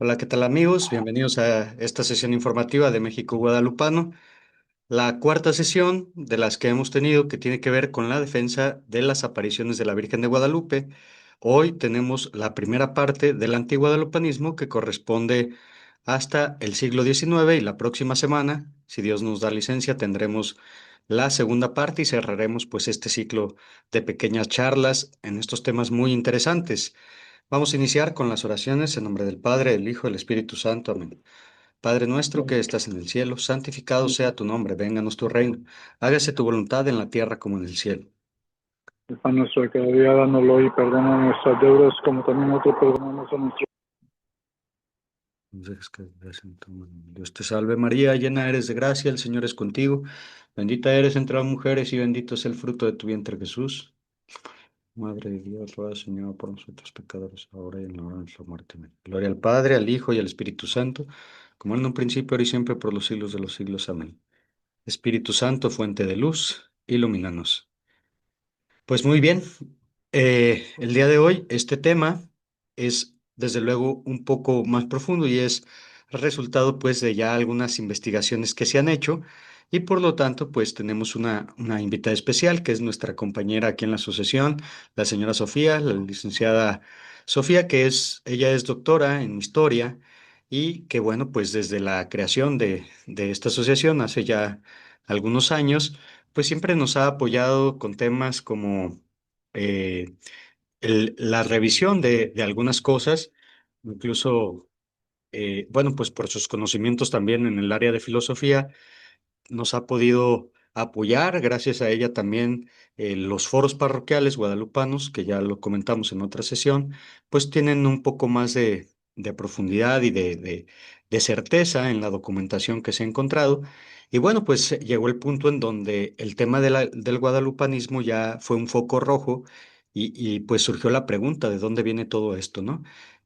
Hola, ¿qué tal amigos? Bienvenidos a esta sesión informativa de México Guadalupano, la cuarta sesión de las que hemos tenido que tiene que ver con la defensa de las apariciones de la Virgen de Guadalupe. Hoy tenemos la primera parte del antiguadalupanismo que corresponde hasta el siglo XIX y la próxima semana, si Dios nos da licencia, tendremos la segunda parte y cerraremos pues este ciclo de pequeñas charlas en estos temas muy interesantes. Vamos a iniciar con las oraciones en nombre del Padre, del Hijo y del Espíritu Santo. Amén. Padre nuestro que estás en el cielo, santificado sea tu nombre, vénganos tu reino, hágase tu voluntad en la tierra como en el cielo. El pan nuestro de cada día, dánoslo y perdona nuestras deudas, como también nosotros perdonamos a nuestros. No dejes caer en tu mano. Dios te salve María, llena eres de gracia, el Señor es contigo, bendita eres entre las mujeres y bendito es el fruto de tu vientre Jesús. Madre de Dios, ruega Señor por nosotros pecadores, ahora y en la hora de nuestra muerte. Amén. Gloria al Padre, al Hijo y al Espíritu Santo, como en un principio, ahora y siempre, por los siglos de los siglos. Amén. Espíritu Santo, fuente de luz, ilumínanos. Pues muy bien, el día de hoy este tema es desde luego un poco más profundo y es resultado pues de ya algunas investigaciones que se han hecho y por lo tanto pues tenemos una invitada especial que es nuestra compañera aquí en la asociación, la señora Sofía, la licenciada Sofía, ella es doctora en historia y que bueno pues desde la creación de esta asociación hace ya algunos años pues siempre nos ha apoyado con temas como eh, la revisión de algunas cosas, incluso, bueno, pues por sus conocimientos también en el área de filosofía, nos ha podido apoyar, gracias a ella también los foros parroquiales guadalupanos, que ya lo comentamos en otra sesión, pues tienen un poco más de profundidad y de certeza en la documentación que se ha encontrado. Y bueno, pues llegó el punto en donde el tema del guadalupanismo ya fue un foco rojo y pues surgió la pregunta de dónde viene todo esto, ¿no?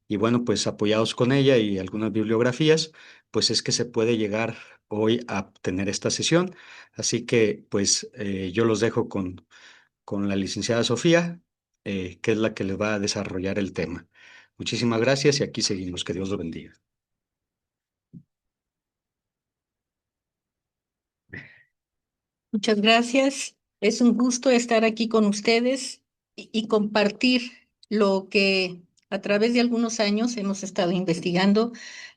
Y bueno, pues apoyados con ella y algunas bibliografías, pues es que se puede llegar hoy a tener esta sesión. Así que pues yo los dejo con la licenciada Sofía, que es la que les va a desarrollar el tema. Muchísimas gracias y aquí seguimos. Que Dios lo bendiga. Muchas gracias. Es un gusto estar aquí con ustedes y compartir lo que a través de algunos años hemos estado investigando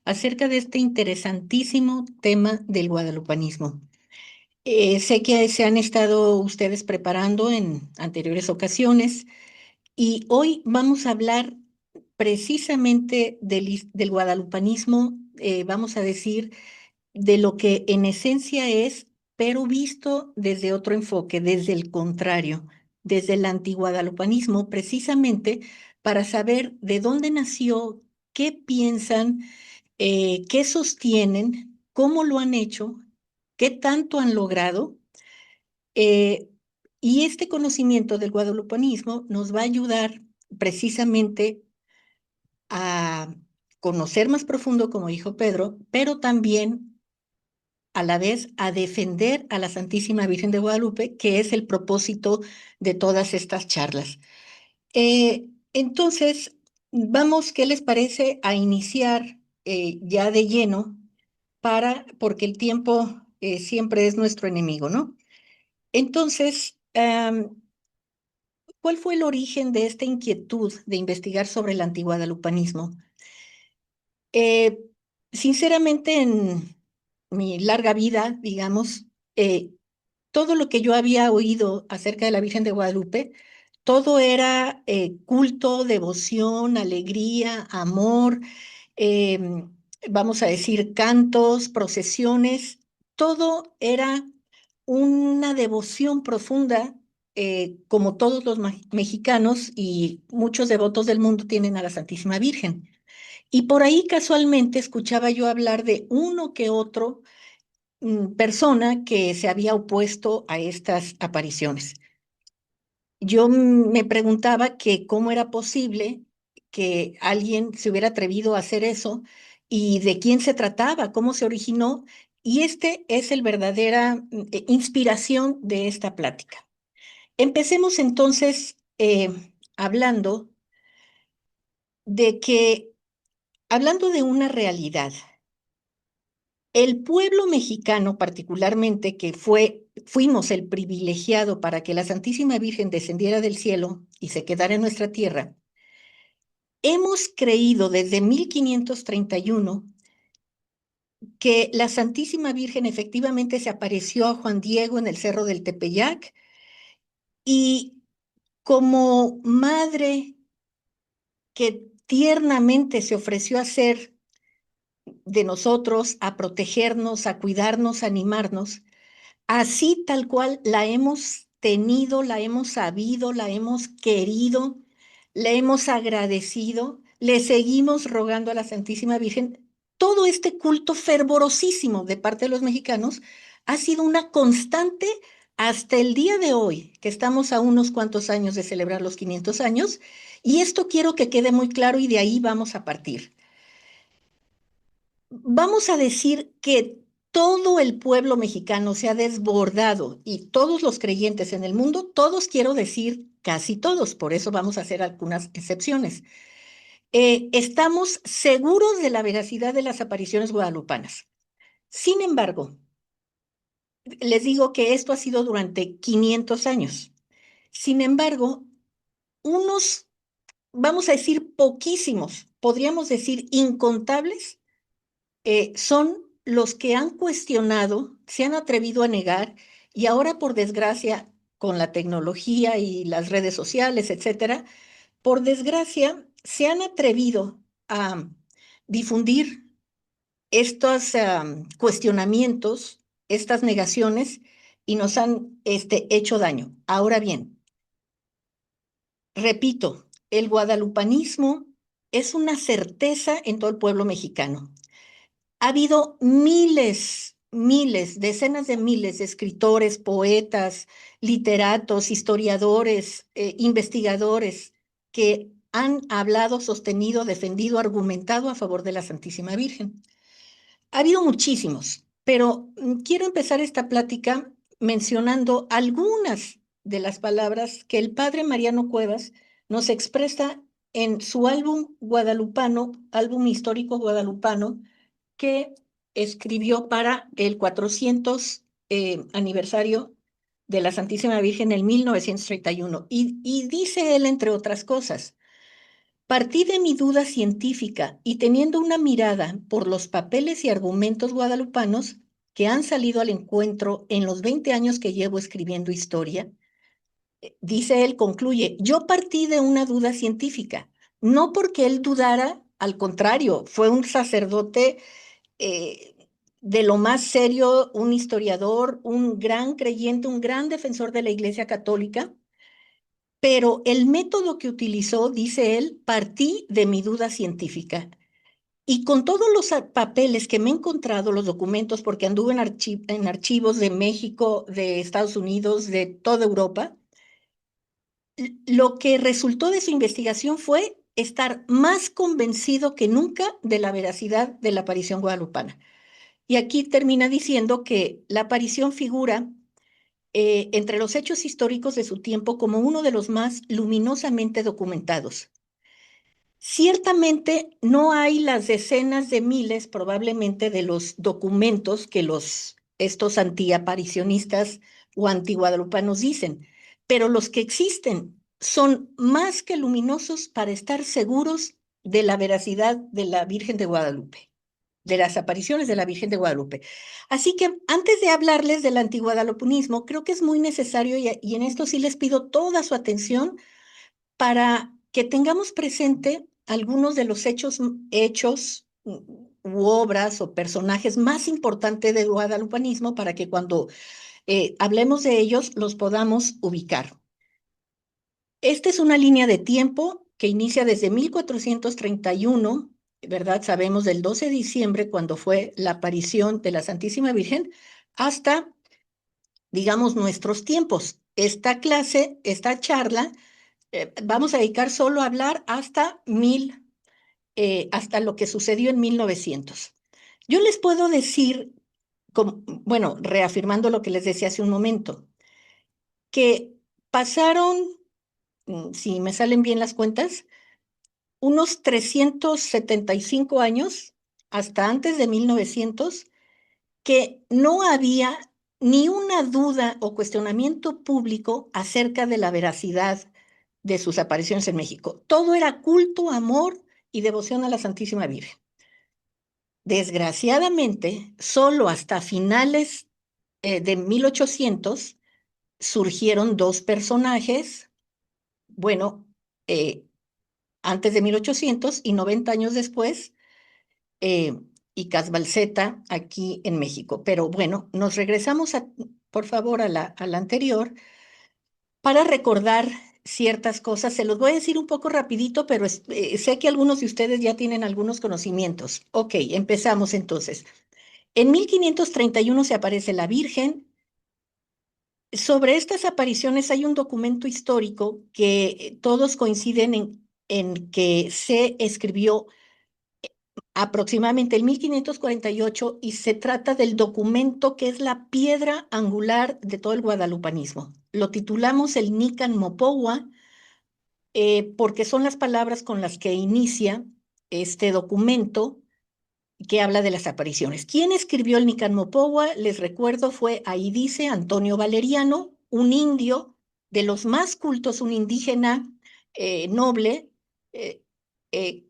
acerca de este interesantísimo tema del guadalupanismo. Sé que se han estado ustedes preparando en anteriores ocasiones y hoy vamos a hablar precisamente del guadalupanismo, vamos a decir de lo que en esencia es, pero visto desde otro enfoque, desde el contrario, desde el antiguadalupanismo, precisamente para saber de dónde nació, qué piensan, qué sostienen, cómo lo han hecho, qué tanto han logrado. eh, y este conocimiento del guadalupanismo nos va a ayudar precisamente a conocer más profundo, como dijo Pedro, pero también a la vez a defender a la Santísima Virgen de Guadalupe, que es el propósito de todas estas charlas. Entonces, vamos, ¿qué les parece a iniciar ya de lleno porque el tiempo siempre es nuestro enemigo, ¿no? Entonces, ¿cuál fue el origen de esta inquietud de investigar sobre el antiguadalupanismo? Eh, Sinceramente, en mi larga vida, digamos, eh, todo lo que yo había oído acerca de la Virgen de Guadalupe, todo era culto, devoción, alegría, amor, vamos a decir, cantos, procesiones, todo era una devoción profunda, como todos los mexicanos y muchos devotos del mundo tienen a la Santísima Virgen. Y por ahí casualmente escuchaba yo hablar de uno que otro persona que se había opuesto a estas apariciones. Yo me preguntaba que cómo era posible que alguien se hubiera atrevido a hacer eso y de quién se trataba, cómo se originó, y este es el verdadera inspiración de esta plática. Empecemos entonces hablando de que hablando de una realidad, el pueblo mexicano particularmente, que fuimos el privilegiado para que la Santísima Virgen descendiera del cielo y se quedara en nuestra tierra, hemos creído desde 1531 que la Santísima Virgen efectivamente se apareció a Juan Diego en el Cerro del Tepeyac y como madre que tiernamente se ofreció a ser de nosotros, a protegernos, a cuidarnos, a animarnos, así tal cual la hemos tenido, la hemos sabido, la hemos querido, le hemos agradecido, le seguimos rogando a la Santísima Virgen. Todo este culto fervorosísimo de parte de los mexicanos ha sido una constante hasta el día de hoy, que estamos a unos cuantos años de celebrar los 500 años, y esto quiero que quede muy claro y de ahí vamos a partir. Vamos a decir que todo el pueblo mexicano se ha desbordado y todos los creyentes en el mundo, todos quiero decir casi todos, por eso vamos a hacer algunas excepciones. Estamos seguros de la veracidad de las apariciones guadalupanas. Sin embargo, les digo que esto ha sido durante 500 años. Sin embargo, unos, vamos a decir poquísimos, podríamos decir incontables, son los que han cuestionado, se han atrevido a negar y ahora, por desgracia, con la tecnología y las redes sociales, etcétera, por desgracia, se han atrevido a difundir estos cuestionamientos, estas negaciones y nos han hecho daño. Ahora bien, repito, el guadalupanismo es una certeza en todo el pueblo mexicano. Ha habido miles, decenas de miles de escritores, poetas, literatos, historiadores, investigadores que han hablado, sostenido, defendido, argumentado a favor de la Santísima Virgen. Ha habido muchísimos, pero quiero empezar esta plática mencionando algunas de las palabras que el padre Mariano Cuevas nos expresa en su álbum guadalupano, álbum histórico guadalupano, que escribió para el 400 aniversario de la Santísima Virgen en 1931. Y dice él, entre otras cosas, partí de mi duda científica y teniendo una mirada por los papeles y argumentos guadalupanos que han salido al encuentro en los 20 años que llevo escribiendo historia, dice él, concluye, yo partí de una duda científica, no porque él dudara, al contrario, fue un sacerdote eh, de lo más serio, un historiador, un gran creyente, un gran defensor de la Iglesia Católica, pero el método que utilizó, dice él, partí de mi duda científica. Y con todos los papeles que me he encontrado, los documentos, porque anduve en archivos de México, de Estados Unidos, de toda Europa, lo que resultó de su investigación fue estar más convencido que nunca de la veracidad de la aparición guadalupana. Y aquí termina diciendo que la aparición figura entre los hechos históricos de su tiempo como uno de los más luminosamente documentados. Ciertamente no hay las decenas de miles probablemente de los documentos que estos antiaparicionistas o antiguadalupanos dicen, pero los que existen son más que luminosos para estar seguros de la veracidad de la Virgen de Guadalupe, de las apariciones de la Virgen de Guadalupe. Así que antes de hablarles del antiguadalupanismo, creo que es muy necesario, y en esto sí les pido toda su atención, para que tengamos presente algunos de los hechos u obras o personajes más importantes del guadalupanismo para que cuando hablemos de ellos los podamos ubicar. Esta es una línea de tiempo que inicia desde 1431, ¿verdad? Sabemos del 12 de diciembre, cuando fue la aparición de la Santísima Virgen, hasta, digamos, nuestros tiempos. Esta clase, esta charla, vamos a dedicar solo a hablar hasta lo que sucedió en 1900. Yo les puedo decir, bueno, reafirmando lo que les decía hace un momento, que pasaron, si me salen bien las cuentas, unos 375 años, hasta antes de 1900, que no había ni una duda o cuestionamiento público acerca de la veracidad de sus apariciones en México. Todo era culto, amor y devoción a la Santísima Virgen. Desgraciadamente, solo hasta finales de 1800 surgieron dos personajes, bueno, eh, antes de 1800 y 90 años después, eh, y Casbalceta aquí en México. Pero bueno, nos regresamos, por favor, a la anterior para recordar ciertas cosas. Se los voy a decir un poco rapidito, pero sé que algunos de ustedes ya tienen algunos conocimientos. Ok, empezamos entonces. En 1531 se aparece la Virgen. Sobre estas apariciones hay un documento histórico que todos coinciden en que se escribió aproximadamente en 1548 y se trata del documento que es la piedra angular de todo el guadalupanismo. Lo titulamos el Nican Mopohua porque son las palabras con las que inicia este documento que habla de las apariciones. ¿Quién escribió el Nican Mopohua? Les recuerdo, fue, ahí dice, Antonio Valeriano, un indio de los más cultos, un indígena noble, eh, eh,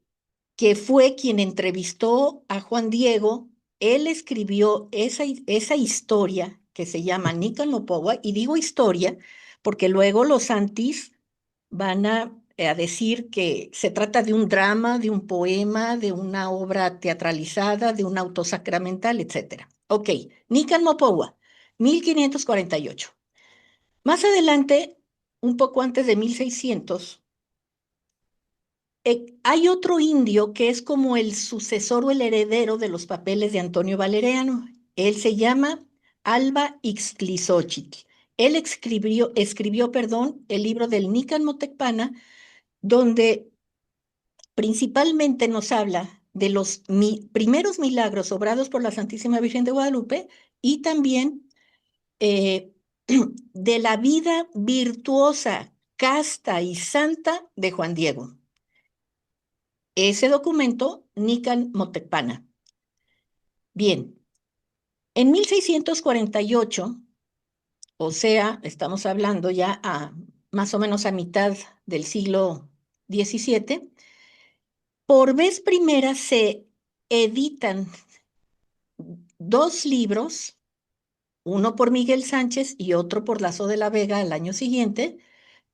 que fue quien entrevistó a Juan Diego. Él escribió esa historia que se llama Nican Mopohua, y digo historia porque luego los antis van a decir que se trata de un drama, de un poema, de una obra teatralizada, de un auto sacramental, etc. Ok, Nican Mopohua, 1548. Más adelante, un poco antes de 1600, hay otro indio que es como el sucesor o el heredero de los papeles de Antonio Valeriano. Él se llama Alba Ixtlilxóchitl. Él escribió, perdón, el libro del Nican Motecpana, donde principalmente nos habla de los primeros milagros obrados por la Santísima Virgen de Guadalupe y también eh, de la vida virtuosa, casta y santa de Juan Diego. Ese documento, Nican Motecpana. Bien, en 1648, o sea, estamos hablando ya más o menos a mitad del siglo XVII, por vez primera se editan dos libros, uno por Miguel Sánchez y otro por Lazo de la Vega al año siguiente,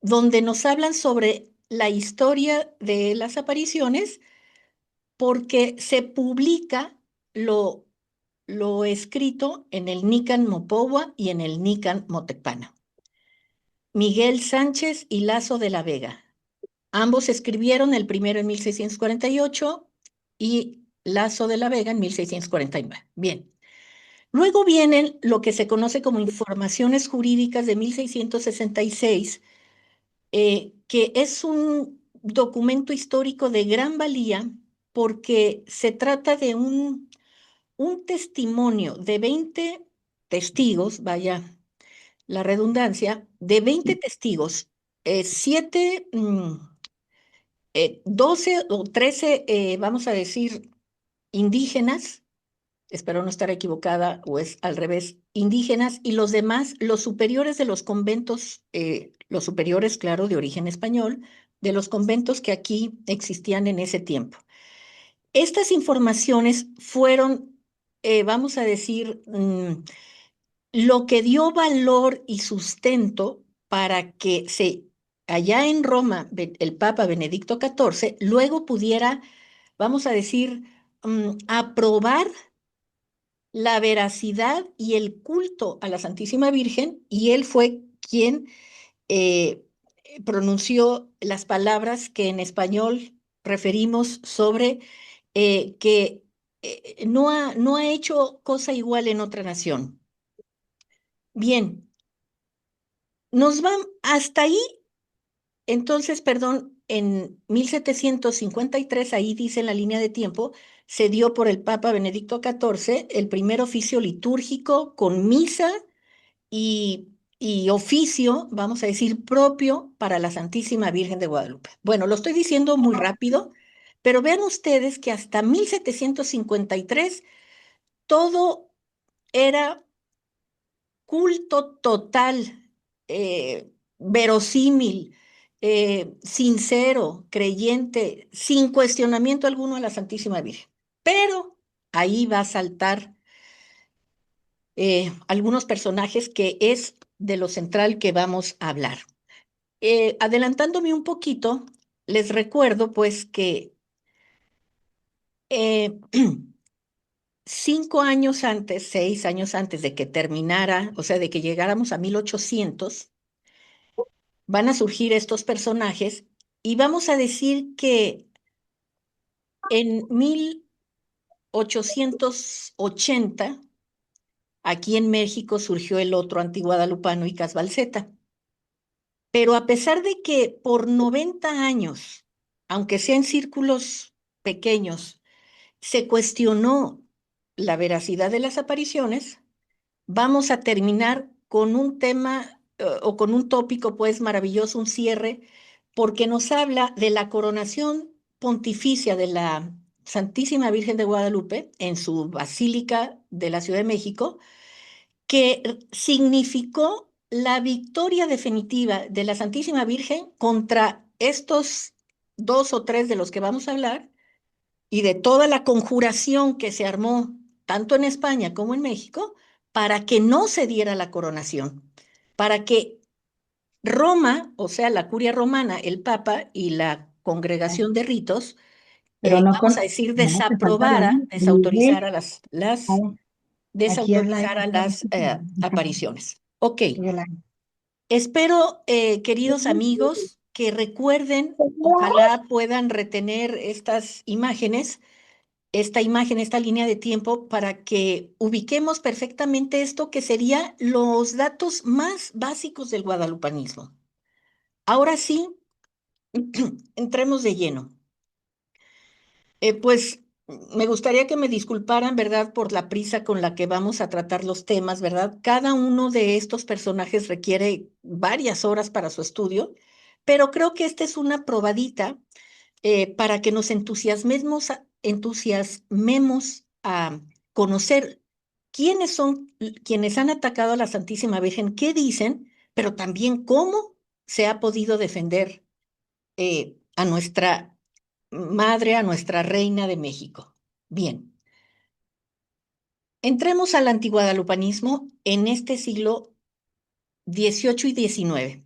donde nos hablan sobre la historia de las apariciones, porque se publica lo escrito en el Nican Mopohua y en el Nican Motecpana. Miguel Sánchez y Lazo de la Vega. Ambos escribieron, el primero en 1648 y Lazo de la Vega en 1649. Bien. Luego vienen lo que se conoce como informaciones jurídicas de 1666, que es un documento histórico de gran valía porque se trata de un testimonio de 20 testigos, vaya la redundancia, de 20 testigos, 7, 12 o 13, vamos a decir, indígenas, espero no estar equivocada, o es al revés, indígenas, y los demás, los superiores de los conventos, los superiores, claro, de origen español, de los conventos que aquí existían en ese tiempo. Estas informaciones fueron, vamos a decir, lo que dio valor y sustento para que allá en Roma, el Papa Benedicto XIV, luego pudiera, vamos a decir, aprobar la veracidad y el culto a la Santísima Virgen, y él fue quien eh, pronunció las palabras que en español referimos sobre que no ha hecho cosa igual en otra nación. Bien, nos van hasta ahí. Entonces, perdón, en 1753, ahí dice en la línea de tiempo, se dio por el Papa Benedicto XIV el primer oficio litúrgico con misa y oficio, vamos a decir, propio para la Santísima Virgen de Guadalupe. Bueno, lo estoy diciendo muy rápido, Pero vean ustedes que hasta 1753 todo era culto total, verosímil, sincero, creyente, sin cuestionamiento alguno a la Santísima Virgen. Pero ahí va a saltar algunos personajes que es de lo central que vamos a hablar. Adelantándome un poquito, les recuerdo pues que eh, 5 años antes, 6 años antes de que terminara, o sea, de que llegáramos a 1800, van a surgir estos personajes y vamos a decir que en 1880, aquí en México surgió el otro antiguadalupano y Casbalceta. Pero a pesar de que por 90 años, aunque sea en círculos pequeños, se cuestionó la veracidad de las apariciones, vamos a terminar con un tema o con un tópico pues maravilloso, un cierre, porque nos habla de la coronación pontificia de la Santísima Virgen de Guadalupe en su Basílica de la Ciudad de México, que significó la victoria definitiva de la Santísima Virgen contra estos dos o tres de los que vamos a hablar y de toda la conjuración que se armó tanto en España como en México para que no se diera la coronación, para que Roma, o sea, la curia romana, el Papa y la congregación de ritos, Pero no vamos a con, decir, no, te falta leer. desautorizara Ahí, aquí es la desautorizara las apariciones. Ok, de la. espero, queridos amigos, que recuerden, ojalá puedan retener estas imágenes, esta imagen, esta línea de tiempo, para que ubiquemos perfectamente esto que serían los datos más básicos del guadalupanismo. Ahora sí, entremos de lleno. Pues me gustaría que me disculparan, ¿verdad?, por la prisa con la que vamos a tratar los temas, ¿verdad? Cada uno de estos personajes requiere varias horas para su estudio, pero creo que esta es una probadita para que nos entusiasmemos a conocer quiénes son quienes han atacado a la Santísima Virgen, qué dicen, pero también cómo se ha podido defender a nuestra madre, a nuestra reina de México. Bien, entremos al antiguadalupanismo en este siglo XVIII y XIX.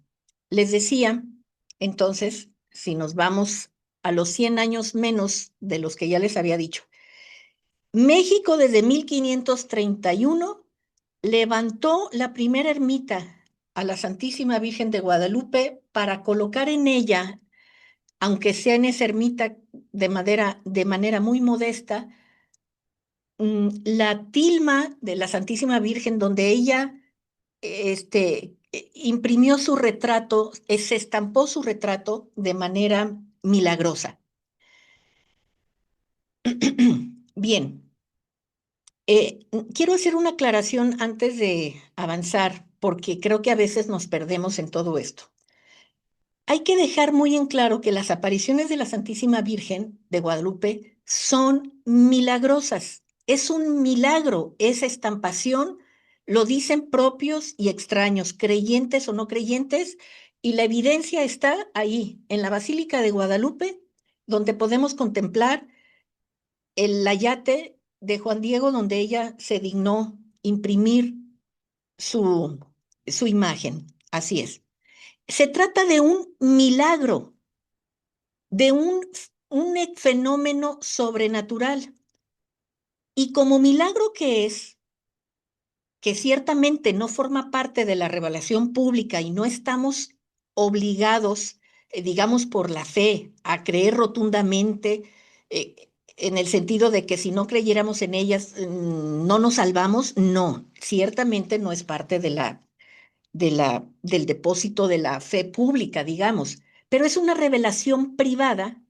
Les decía, entonces, si nos vamos a los 100 años menos de los que ya les había dicho, México desde 1531 levantó la primera ermita a la Santísima Virgen de Guadalupe para colocar en ella, aunque sea en esa ermita de madera, de manera muy modesta, la tilma de la Santísima Virgen, donde ella imprimió su retrato, se estampó su retrato de manera milagrosa. Bien, quiero hacer una aclaración antes de avanzar, porque creo que a veces nos perdemos en todo esto. Hay que dejar muy en claro que las apariciones de la Santísima Virgen de Guadalupe son milagrosas. Es un milagro esa estampación, lo dicen propios y extraños, creyentes o no creyentes, y la evidencia está ahí, en la Basílica de Guadalupe, donde podemos contemplar el layate de Juan Diego, donde ella se dignó imprimir su, su imagen. Así es. Se trata de un milagro, de un fenómeno sobrenatural. Y como milagro que ciertamente no forma parte de la revelación pública y no estamos obligados, digamos, por la fe, a creer rotundamente, en el sentido de que si no creyéramos en ellas, no nos salvamos, no, ciertamente no es parte del depósito de la fe pública, digamos, pero es una revelación privada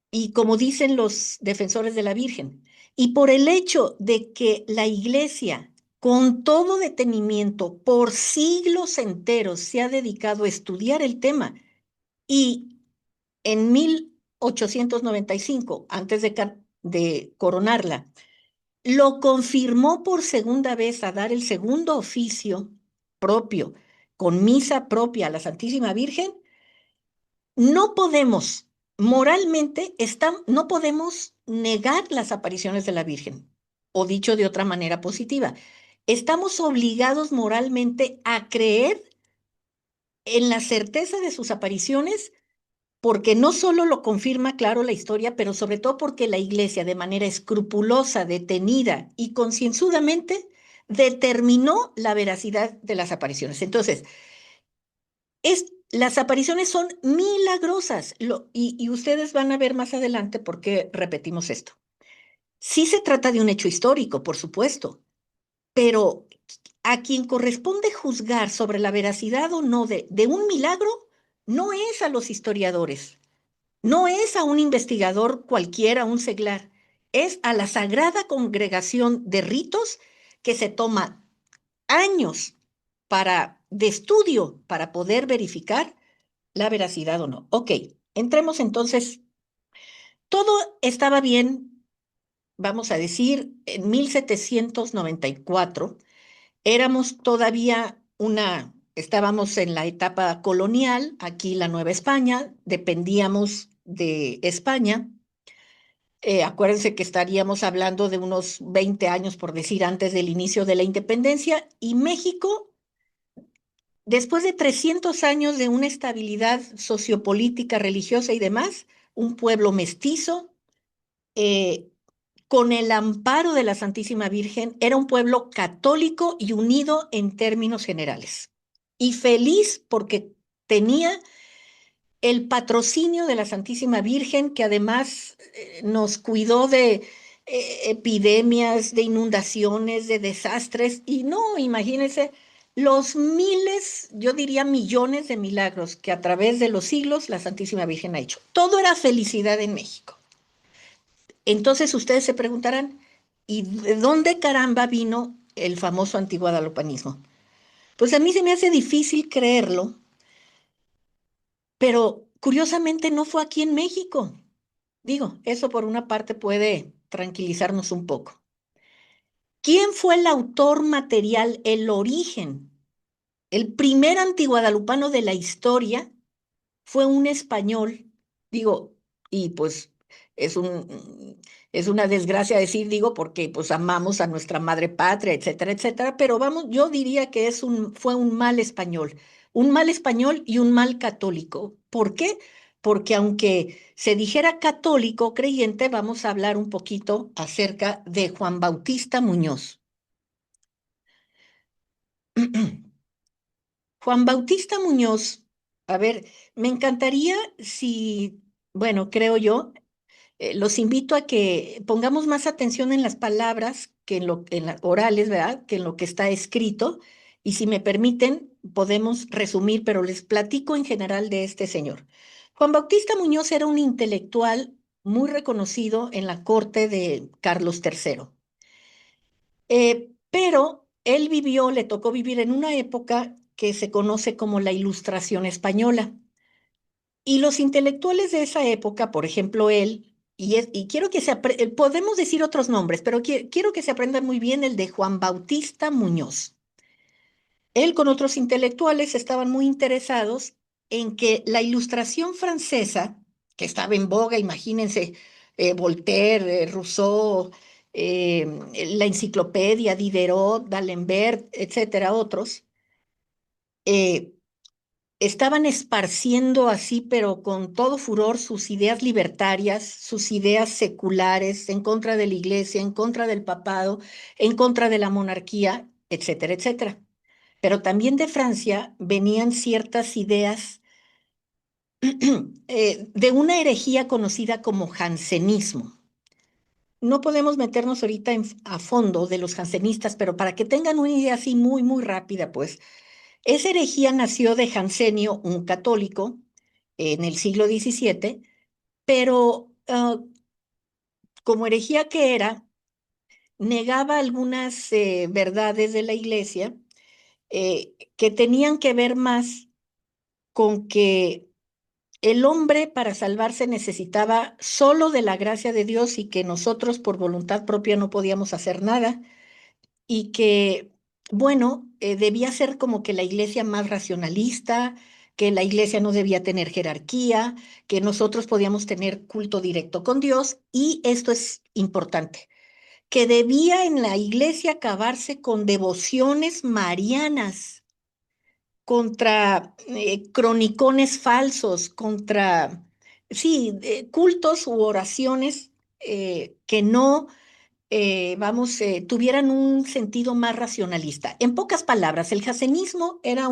y como dicen los defensores de la Virgen, y por el hecho de que la Iglesia, con todo detenimiento, por siglos enteros se ha dedicado a estudiar el tema y en 1895, antes de coronarla, lo confirmó por segunda vez a dar el segundo oficio propio, con misa propia a la Santísima Virgen. No podemos, moralmente, no podemos negar las apariciones de la Virgen, o dicho de otra manera positiva, estamos obligados moralmente a creer en la certeza de sus apariciones, porque no solo lo confirma, claro, la historia, pero sobre todo porque la Iglesia, de manera escrupulosa, detenida y concienzudamente, determinó la veracidad de las apariciones. Entonces, las apariciones son milagrosas, y ustedes van a ver más adelante por qué repetimos esto. Sí se trata de un hecho histórico, por supuesto, pero a quien corresponde juzgar sobre la veracidad o no de un milagro no es a los historiadores, no es a un investigador cualquiera, un seglar, es a la sagrada congregación de ritos que se toma años de estudio para poder verificar la veracidad o no. Ok, entremos entonces. Todo estaba bien, vamos a decir, en 1794. Éramos todavía estábamos en la etapa colonial, aquí la Nueva España, dependíamos de España. Acuérdense que estaríamos hablando de unos 20 años, por decir, antes del inicio de la independencia, y México, después de 300 años de una estabilidad sociopolítica, religiosa y demás, un pueblo mestizo, eh, con el amparo de la Santísima Virgen, era un pueblo católico y unido en términos generales. Y feliz porque tenía el patrocinio de la Santísima Virgen, que además nos cuidó de epidemias, de inundaciones, de desastres. Y no, imagínense los miles, yo diría millones de milagros que a través de los siglos la Santísima Virgen ha hecho. Todo era felicidad en México. Entonces ustedes se preguntarán, ¿y de dónde caramba vino el famoso antiguadalupanismo? Pues a mí se me hace difícil creerlo, pero curiosamente no fue aquí en México. Digo, eso por una parte puede tranquilizarnos un poco. ¿Quién fue el autor material, el origen? El primer antiguadalupano de la historia fue un español, digo, y pues es es una desgracia decir, digo, porque pues amamos a nuestra madre patria, etcétera, etcétera, pero vamos, yo diría que fue un mal español y un mal católico. ¿Por qué? Porque aunque se dijera católico creyente, vamos a hablar un poquito acerca de Juan Bautista Muñoz. Juan Bautista Muñoz, a ver, me encantaría si, bueno, creo yo, los invito a que pongamos más atención en las palabras que en las orales, ¿verdad? Que en lo que está escrito. Y si me permiten, podemos resumir, pero les platico en general de este señor. Juan Bautista Muñoz era un intelectual muy reconocido en la corte de Carlos III. Pero él le tocó vivir en una época que se conoce como la Ilustración Española. Y los intelectuales de esa época, por ejemplo, él, y quiero que podemos decir otros nombres, pero quiero que se aprendan muy bien el de Juan Bautista Muñoz. Él con otros intelectuales estaban muy interesados en que la Ilustración francesa, que estaba en boga, imagínense, Voltaire, Rousseau, eh, la enciclopedia, Diderot, D'Alembert, etcétera, otros, eh, estaban esparciendo así, pero con todo furor, sus ideas libertarias, sus ideas seculares, en contra de la iglesia, en contra del papado, en contra de la monarquía, etcétera, etcétera. Pero también de Francia venían ciertas ideas de una herejía conocida como jansenismo. No podemos meternos ahorita a fondo de los jansenistas, pero para que tengan una idea así muy, muy rápida, pues, esa herejía nació de Jansenio, un católico, en el siglo XVII, pero como herejía que era, negaba algunas verdades de la iglesia que tenían que ver más con que el hombre para salvarse necesitaba solo de la gracia de Dios y que nosotros por voluntad propia no podíamos hacer nada y que, bueno, debía ser como que la iglesia más racionalista, que la iglesia no debía tener jerarquía, que nosotros podíamos tener culto directo con Dios y esto es importante, que debía en la iglesia acabarse con devociones marianas contra cronicones falsos, contra, sí, cultos u oraciones que no, tuvieran un sentido más racionalista. En pocas palabras, el jansenismo era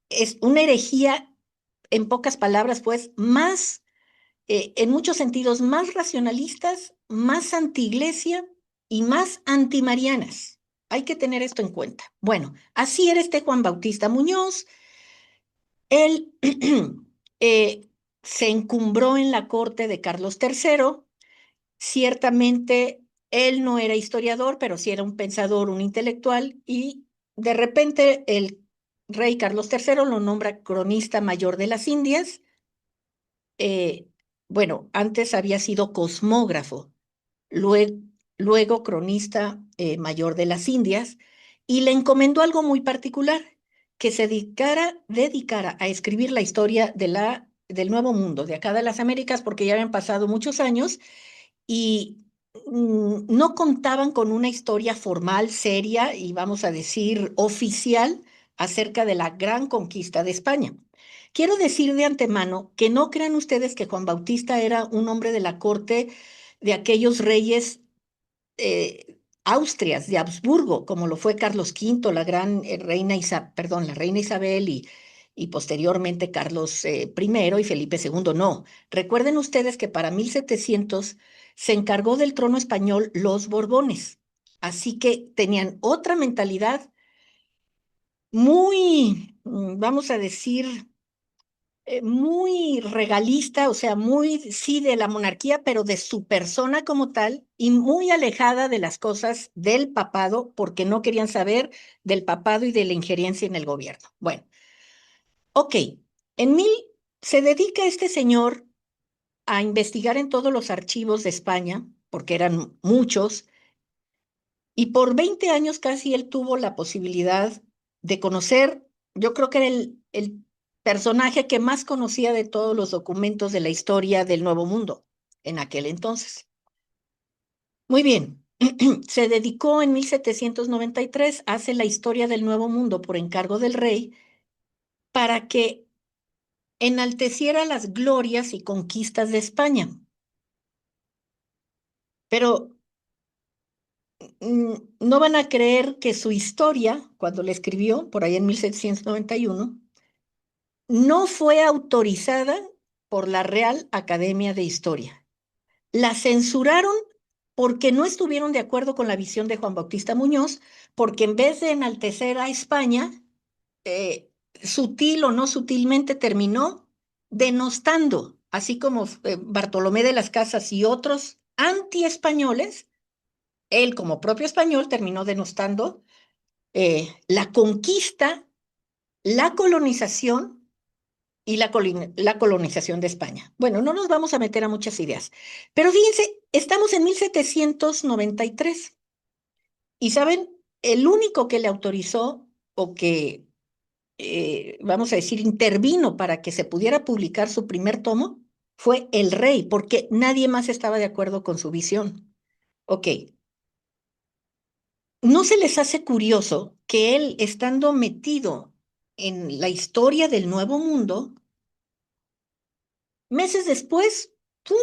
es una herejía, en pocas palabras, pues, más, en muchos sentidos, más racionalistas, más antiiglesia y más antimarianas. Hay que tener esto en cuenta. Bueno, así era este Juan Bautista Muñoz. Él eh, se encumbró en la corte de Carlos III. Ciertamente, él no era historiador, pero sí era un pensador, un intelectual, y de repente el rey Carlos III lo nombra cronista mayor de las Indias. Eh, bueno, antes había sido cosmógrafo, luego, luego cronista mayor de las Indias, y le encomendó algo muy particular, que se dedicara a escribir la historia del Nuevo Mundo, de acá de las Américas, porque ya habían pasado muchos años y no contaban con una historia formal, seria y vamos a decir oficial acerca de la gran conquista de España. Quiero decir de antemano que no crean ustedes que Juan Bautista era un hombre de la corte de aquellos reyes Austrias, de Habsburgo, como lo fue Carlos V, la gran la reina Isabel y posteriormente Carlos I y Felipe II. No, recuerden ustedes que para 1700 se encargó del trono español los Borbones, así que tenían otra mentalidad muy, vamos a decir, muy regalista, o sea, muy, sí, de la monarquía, pero de su persona como tal y muy alejada de las cosas del papado, porque no querían saber del papado y de la injerencia en el gobierno. Bueno, ok, en mil se dedica este señor a investigar en todos los archivos de España, porque eran muchos, y por 20 años casi él tuvo la posibilidad de conocer, yo creo que era el personaje que más conocía de todos los documentos de la historia del Nuevo Mundo en aquel entonces. Muy bien, se dedicó en 1793, hace la historia del Nuevo Mundo por encargo del rey para que enalteciera las glorias y conquistas de España. Pero no van a creer que su historia, cuando la escribió por ahí en 1791, no fue autorizada por la Real Academia de Historia. La censuraron porque no estuvieron de acuerdo con la visión de Juan Bautista Muñoz, porque en vez de enaltecer a España, sutil o no sutilmente terminó denostando, así como Bartolomé de las Casas y otros anti-españoles, él como propio español terminó denostando la conquista, la colonización y la colonización de España. Bueno, no nos vamos a meter a muchas ideas, pero fíjense, estamos en 1793 y saben, el único que le autorizó o que, vamos a decir, intervino para que se pudiera publicar su primer tomo fue el rey, porque nadie más estaba de acuerdo con su visión. Ok, ¿no se les hace curioso que él, estando metido en la historia del Nuevo Mundo, meses después, ¡pum!,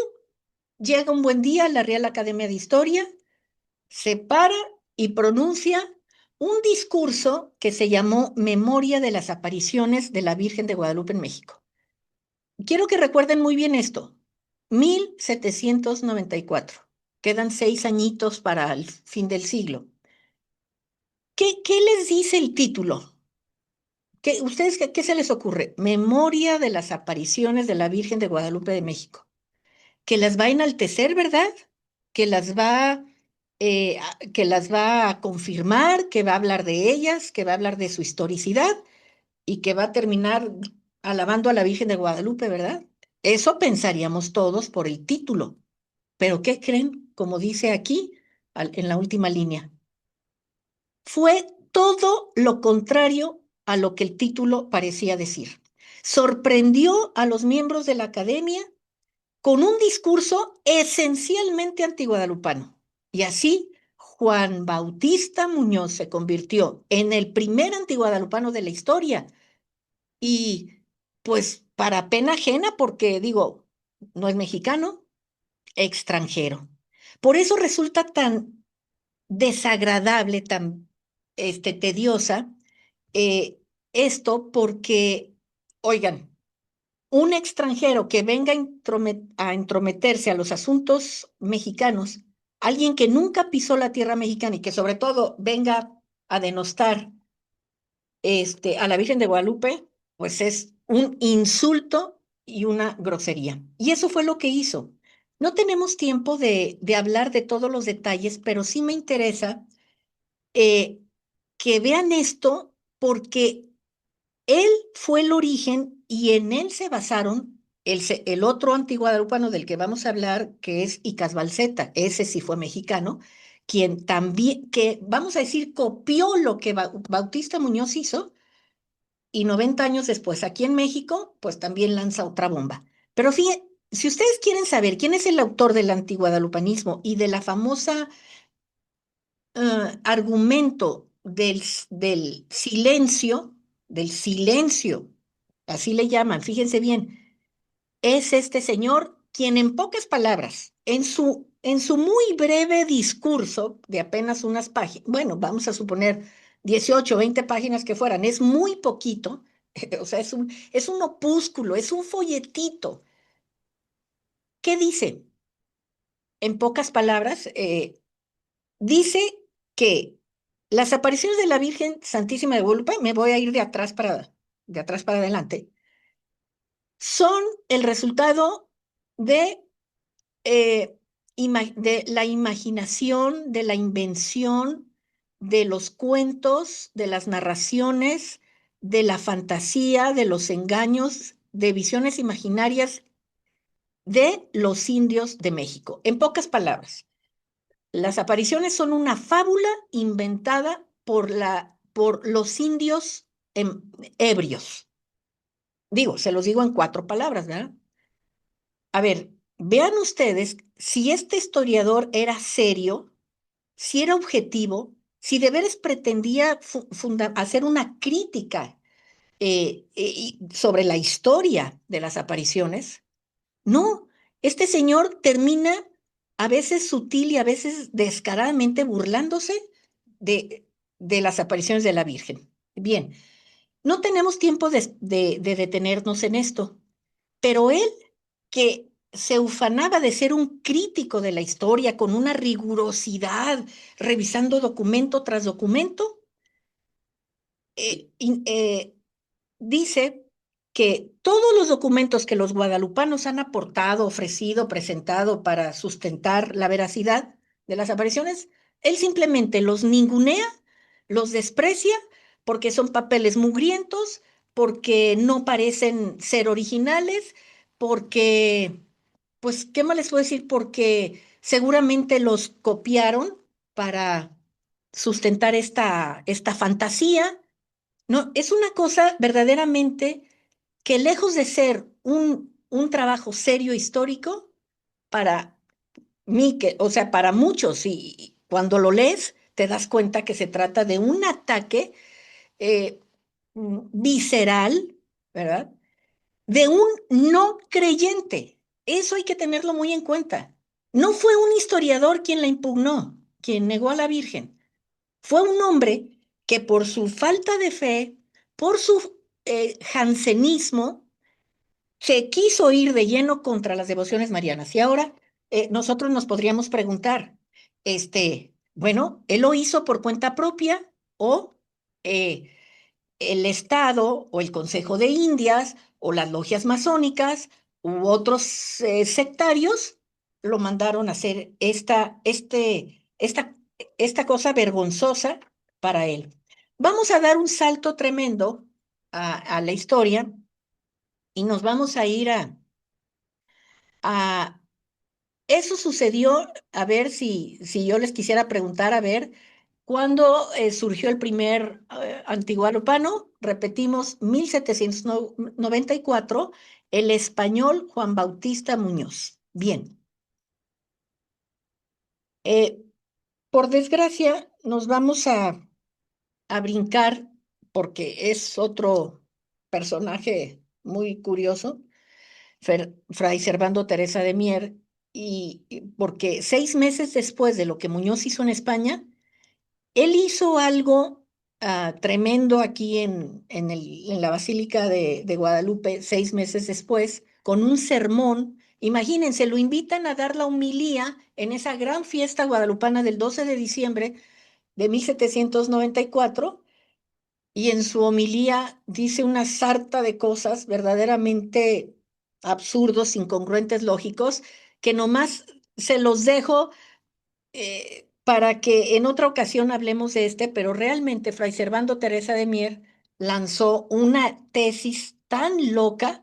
llega un buen día a la Real Academia de Historia, se para y pronuncia un discurso que se llamó Memoria de las apariciones de la Virgen de Guadalupe en México? Quiero que recuerden muy bien esto. 1794. Quedan 6 añitos para el fin del siglo. ¿Qué les dice el título? ¿Qué se les ocurre? Memoria de las apariciones de la Virgen de Guadalupe de México. Que las va a enaltecer, ¿verdad? Que que las va a confirmar, que va a hablar de ellas, que va a hablar de su historicidad y que va a terminar alabando a la Virgen de Guadalupe, ¿verdad? Eso pensaríamos todos por el título. Pero ¿qué creen? Como dice aquí, en la última línea. Fue todo lo contrario a lo que el título parecía decir. Sorprendió a los miembros de la academia con un discurso esencialmente antiguadalupano. Y así, Juan Bautista Muñoz se convirtió en el primer antiguadalupano de la historia. Y pues para pena ajena, porque digo, no es mexicano, extranjero. Por eso resulta tan desagradable, tan tediosa eh, esto, porque, oigan, un extranjero que venga a entrometerse a los asuntos mexicanos, alguien que nunca pisó la tierra mexicana y que sobre todo venga a denostar a la Virgen de Guadalupe, pues es un insulto y una grosería. Y eso fue lo que hizo. No tenemos tiempo de hablar de todos los detalles, pero sí me interesa eh, que vean esto porque él fue el origen y en él se basaron el otro antiguadalupano del que vamos a hablar, que es Icas Balceta. Ese sí fue mexicano, quien también, que vamos a decir, copió lo que Bautista Muñoz hizo y 90 años después, aquí en México, pues también lanza otra bomba. Pero fíjense, si ustedes quieren saber quién es el autor del antiguadalupanismo y de la famosa argumento del silencio, así le llaman, fíjense bien, es este señor quien en pocas palabras, en su muy breve discurso de apenas unas páginas, bueno, vamos a suponer 18 o 20 páginas que fueran, es muy poquito, o sea, es un opúsculo, es un folletito. ¿Qué dice? En pocas palabras, dice que las apariciones de la Virgen Santísima de Guadalupe, me voy a ir de atrás para adelante, son el resultado de, de la imaginación, de la invención, de los cuentos, de las narraciones, de la fantasía, de los engaños, de visiones imaginarias de los indios de México. En pocas palabras. Las apariciones son una fábula inventada por los indios ebrios. Digo, se los digo en 4 palabras, ¿verdad? A ver, vean ustedes si este historiador era serio, si era objetivo, si de veras pretendía hacer una crítica sobre la historia de las apariciones. No, este señor termina a veces sutil y a veces descaradamente burlándose de, de las apariciones de la Virgen. Bien, no tenemos tiempo de detenernos en esto, pero él, que se ufanaba de ser un crítico de la historia con una rigurosidad, revisando documento tras documento, dice que todos los documentos que los guadalupanos han aportado, ofrecido, presentado para sustentar la veracidad de las apariciones, él simplemente los ningunea, los desprecia porque son papeles mugrientos, porque no parecen ser originales, porque, pues, ¿qué más les puedo decir? Porque seguramente los copiaron para sustentar esta fantasía. No, es una cosa verdaderamente que lejos de ser un trabajo serio histórico, para mí, o sea, para muchos, y cuando lo lees, te das cuenta que se trata de un ataque eh, visceral, ¿verdad? De un no creyente. Eso hay que tenerlo muy en cuenta. No fue un historiador quien la impugnó, quien negó a la Virgen. Fue un hombre que por su falta de fe, por su jansenismo, se quiso ir de lleno contra las devociones marianas. Y ahora nosotros nos podríamos preguntar, bueno, ¿él lo hizo por cuenta propia o eh, el Estado o el Consejo de Indias o las logias masónicas u otros sectarios lo mandaron a hacer esta cosa vergonzosa para él? Vamos a dar un salto tremendo a la historia y nos vamos a ir eso sucedió, a ver si yo les quisiera preguntar, a ver, ¿cuándo surgió el primer antigualupano? Repetimos, 1794, el español Juan Bautista Muñoz. Bien. Eh, por desgracia, nos vamos a brincar porque es otro personaje muy curioso, Fray Servando Teresa de Mier, y porque 6 meses después de lo que Muñoz hizo en España, él hizo algo tremendo aquí en la Basílica de Guadalupe, 6 meses después, con un sermón. Imagínense, lo invitan a dar la homilía en esa gran fiesta guadalupana del 12 de diciembre de 1794, y en su homilía dice una sarta de cosas verdaderamente absurdos, incongruentes, lógicos, que nomás se los dejo para que en otra ocasión hablemos de pero realmente Fray Servando Teresa de Mier lanzó una tesis tan loca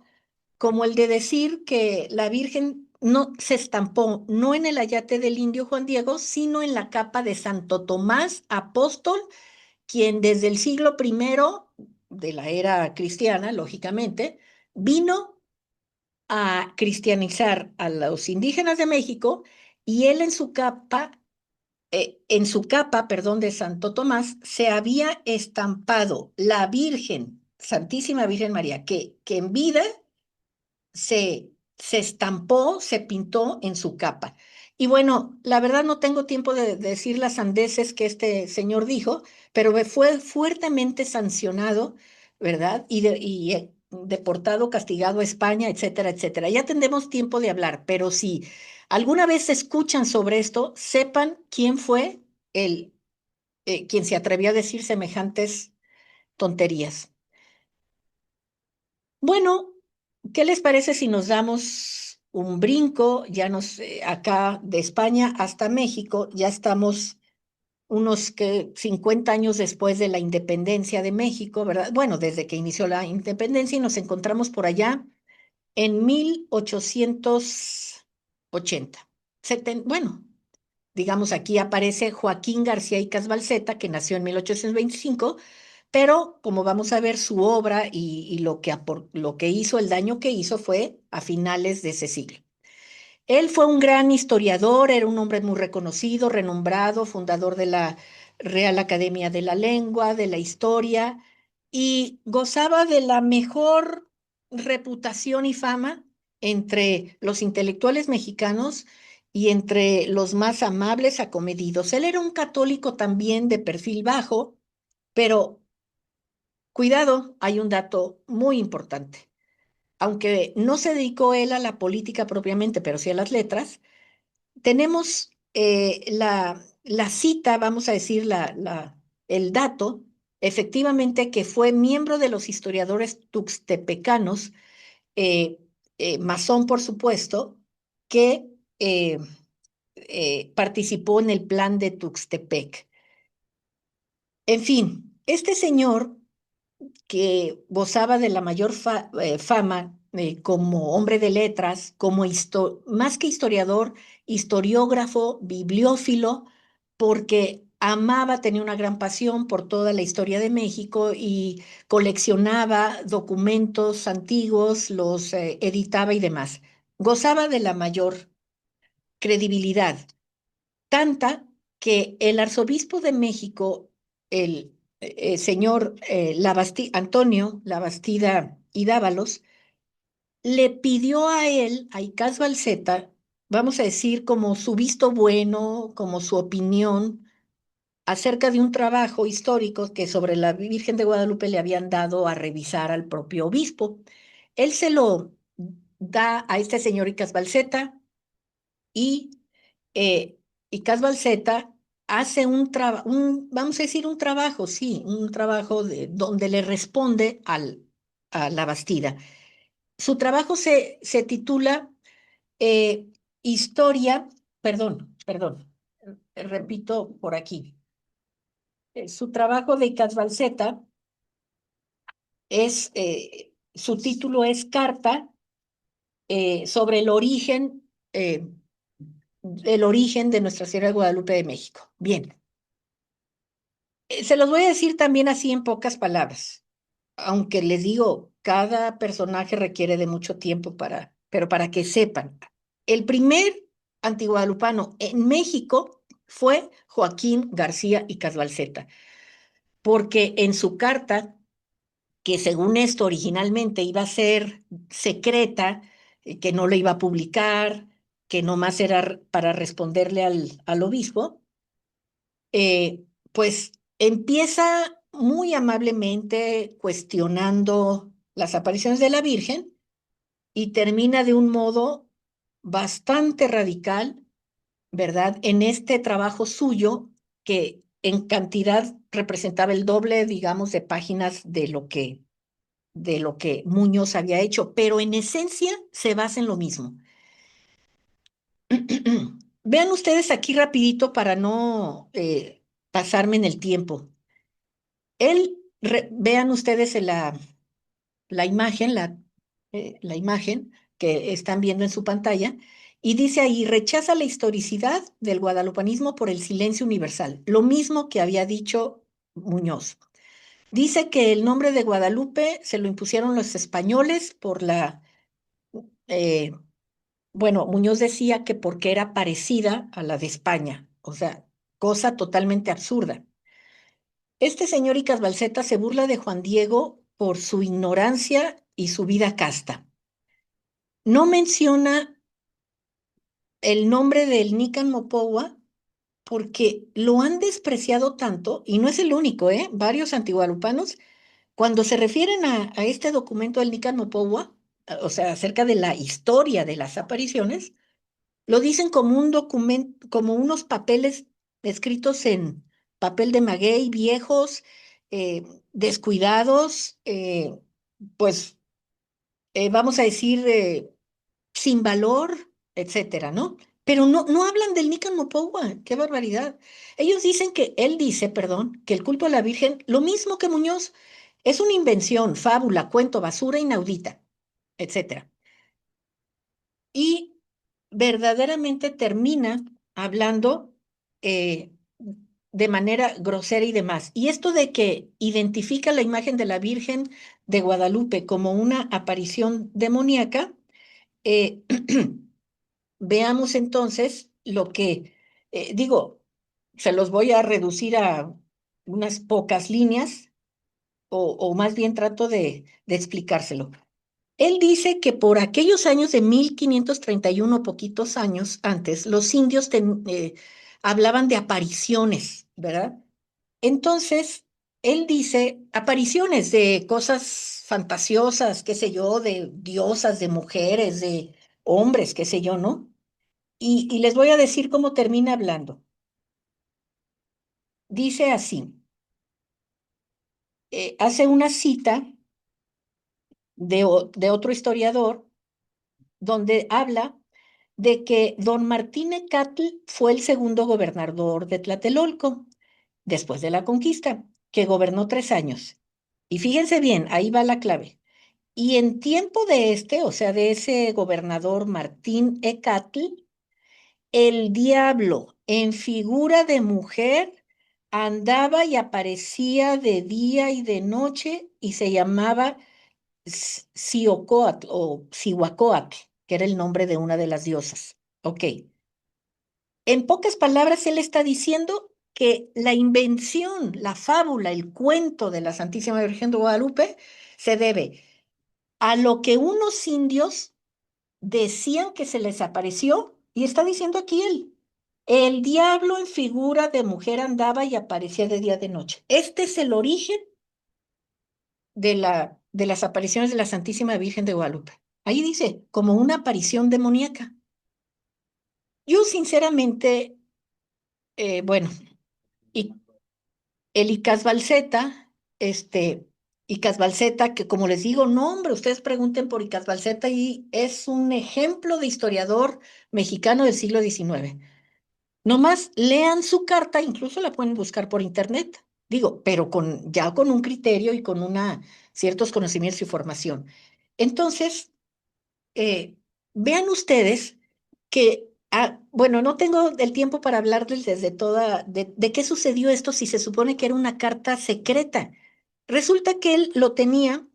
como el de decir que la Virgen no se estampó no en el ayate del indio Juan Diego, sino en la capa de Santo Tomás Apóstol, quien desde el siglo primero de la era cristiana, lógicamente, vino a cristianizar a los indígenas de México, y él en su capa, perdón, de Santo Tomás, se había estampado la Virgen, Santísima Virgen María, que en vida se estampó, se pintó en su capa. Y bueno, la verdad no tengo tiempo de decir las sandeces que este señor dijo, pero fue fuertemente sancionado, ¿verdad? Y deportado, castigado a España, etcétera, etcétera. Ya tendremos tiempo de hablar, pero si alguna vez escuchan sobre esto, sepan quién fue quien se atrevió a decir semejantes tonterías. Bueno, ¿qué les parece si nos damos un brinco? Acá de España hasta México, ya estamos unos 50 años después de la independencia de México, ¿verdad? Bueno, desde que inició la independencia, y nos encontramos por allá en 1880. Bueno, digamos, aquí aparece Joaquín García y Casbalceta, que nació en 1825, pero como vamos a ver, su obra y lo que hizo, el daño que hizo, fue a finales de ese siglo. Él fue un gran historiador, era un hombre muy reconocido, renombrado, fundador de la Real Academia de la Lengua, de la Historia, y gozaba de la mejor reputación y fama entre los intelectuales mexicanos y entre los más amables, acomedidos. Él era un católico también de perfil bajo, pero cuidado, hay un dato muy importante. Aunque no se dedicó él a la política propiamente, pero sí a las letras, tenemos la cita, vamos a decir, el dato, efectivamente, que fue miembro de los historiadores tuxtepecanos, eh, masón, por supuesto, que eh, participó en el plan de Tuxtepec. En fin, este señor, que gozaba de la mayor fama como hombre de letras, como más que historiador, historiógrafo, bibliófilo, porque amaba, tenía una gran pasión por toda la historia de México y coleccionaba documentos antiguos, los editaba y demás. Gozaba de la mayor credibilidad, tanta que el arzobispo de México, el señor Antonio Labastida y Dávalos, le pidió a él, a Icaz Balceta, vamos a decir, como su visto bueno, como su opinión acerca de un trabajo histórico que sobre la Virgen de Guadalupe le habían dado a revisar al propio obispo. Él se lo da a este señor Icaz Balceta, y Icaz Balceta hace vamos a decir, un trabajo, sí, un trabajo donde le responde a la Bastida. Su trabajo se titula Historia, perdón, repito por aquí. Su trabajo de Icaz Balceta es su título es Carta sobre el origen de Nuestra Señora de Guadalupe de México. Bien, se los voy a decir también así en pocas palabras, aunque les digo, cada personaje requiere de mucho tiempo pero para que sepan, el primer antiguadalupano en México fue Joaquín García y Casbalceta, porque en su carta, que según esto originalmente iba a ser secreta, que no le iba a publicar, que nomás era para responderle al obispo, pues empieza muy amablemente cuestionando las apariciones de la Virgen y termina de un modo bastante radical, ¿verdad? En este trabajo suyo que en cantidad representaba el doble, digamos, de páginas de lo que Muñoz había hecho, pero en esencia se basa en lo mismo. Vean ustedes aquí rapidito para no pasarme en el tiempo. Vean ustedes en la imagen, la imagen que están viendo en su pantalla, y dice ahí, rechaza la historicidad del guadalupanismo por el silencio universal, lo mismo que había dicho Muñoz. Dice que el nombre de Guadalupe se lo impusieron los españoles por eh, bueno, Muñoz decía que porque era parecida a la de España, o sea, cosa totalmente absurda. Este señor Icas Balseta se burla de Juan Diego por su ignorancia y su vida casta. No menciona el nombre del Nican Mopowa porque lo han despreciado tanto, y no es el único, ¿eh? Varios antigualupanos, cuando se refieren a este documento del Nican Mopowa, o sea, acerca de la historia de las apariciones, lo dicen como un documento, como unos papeles escritos en papel de maguey, viejos, eh, descuidados, pues vamos a decir, sin valor, etcétera, ¿no? Pero no hablan del Nican Mopowa, qué barbaridad. Ellos dicen él dice, perdón, que el culto a la Virgen, lo mismo que Muñoz, es una invención, fábula, cuento, basura inaudita, etcétera. Y verdaderamente termina hablando eh, de manera grosera y demás. Y esto de que identifica la imagen de la Virgen de Guadalupe como una aparición demoníaca, eh, veamos entonces lo que, digo, se los voy a reducir a unas pocas líneas, o más bien trato de explicárselo. Él dice que por aquellos años de 1531, poquitos años antes, los indios hablaban de apariciones, ¿verdad? Entonces, él dice apariciones de cosas fantasiosas, qué sé yo, de diosas, de mujeres, de hombres, qué sé yo, ¿no? Y les voy a decir cómo termina hablando. Dice así, hace una cita de otro historiador donde habla de que don Martín Ecatl fue el segundo gobernador de Tlatelolco después de la conquista, que gobernó 3 años. Y fíjense bien, ahí va la clave. Y en tiempo de o sea, de ese gobernador Martín Ecatl, el diablo en figura de mujer andaba y aparecía de día y de noche y se llamaba Siocoatl o Cihuacóatl, que era el nombre de una de las diosas. Ok. En pocas palabras, él está diciendo que la invención, la fábula, el cuento de la Santísima Virgen de Guadalupe se debe a lo que unos indios decían que se les apareció, y está diciendo aquí él. El diablo en figura de mujer andaba y aparecía de día de noche. Este es el origen de las apariciones de la Santísima Virgen de Guadalupe. Ahí dice, como una aparición demoníaca. Yo sinceramente, bueno, y el Icas Balseta, Icas Balseta, que como les digo, no, hombre, ustedes pregunten por Icas Balseta y es un ejemplo de historiador mexicano del siglo XIX. Nomás lean su carta, incluso la pueden buscar por internet. Digo, pero ya con un criterio y con ciertos conocimientos y formación. Entonces, eh, vean ustedes que, bueno, no tengo el tiempo para hablarles de qué sucedió esto si se supone que era una carta secreta. Resulta que él lo tenía,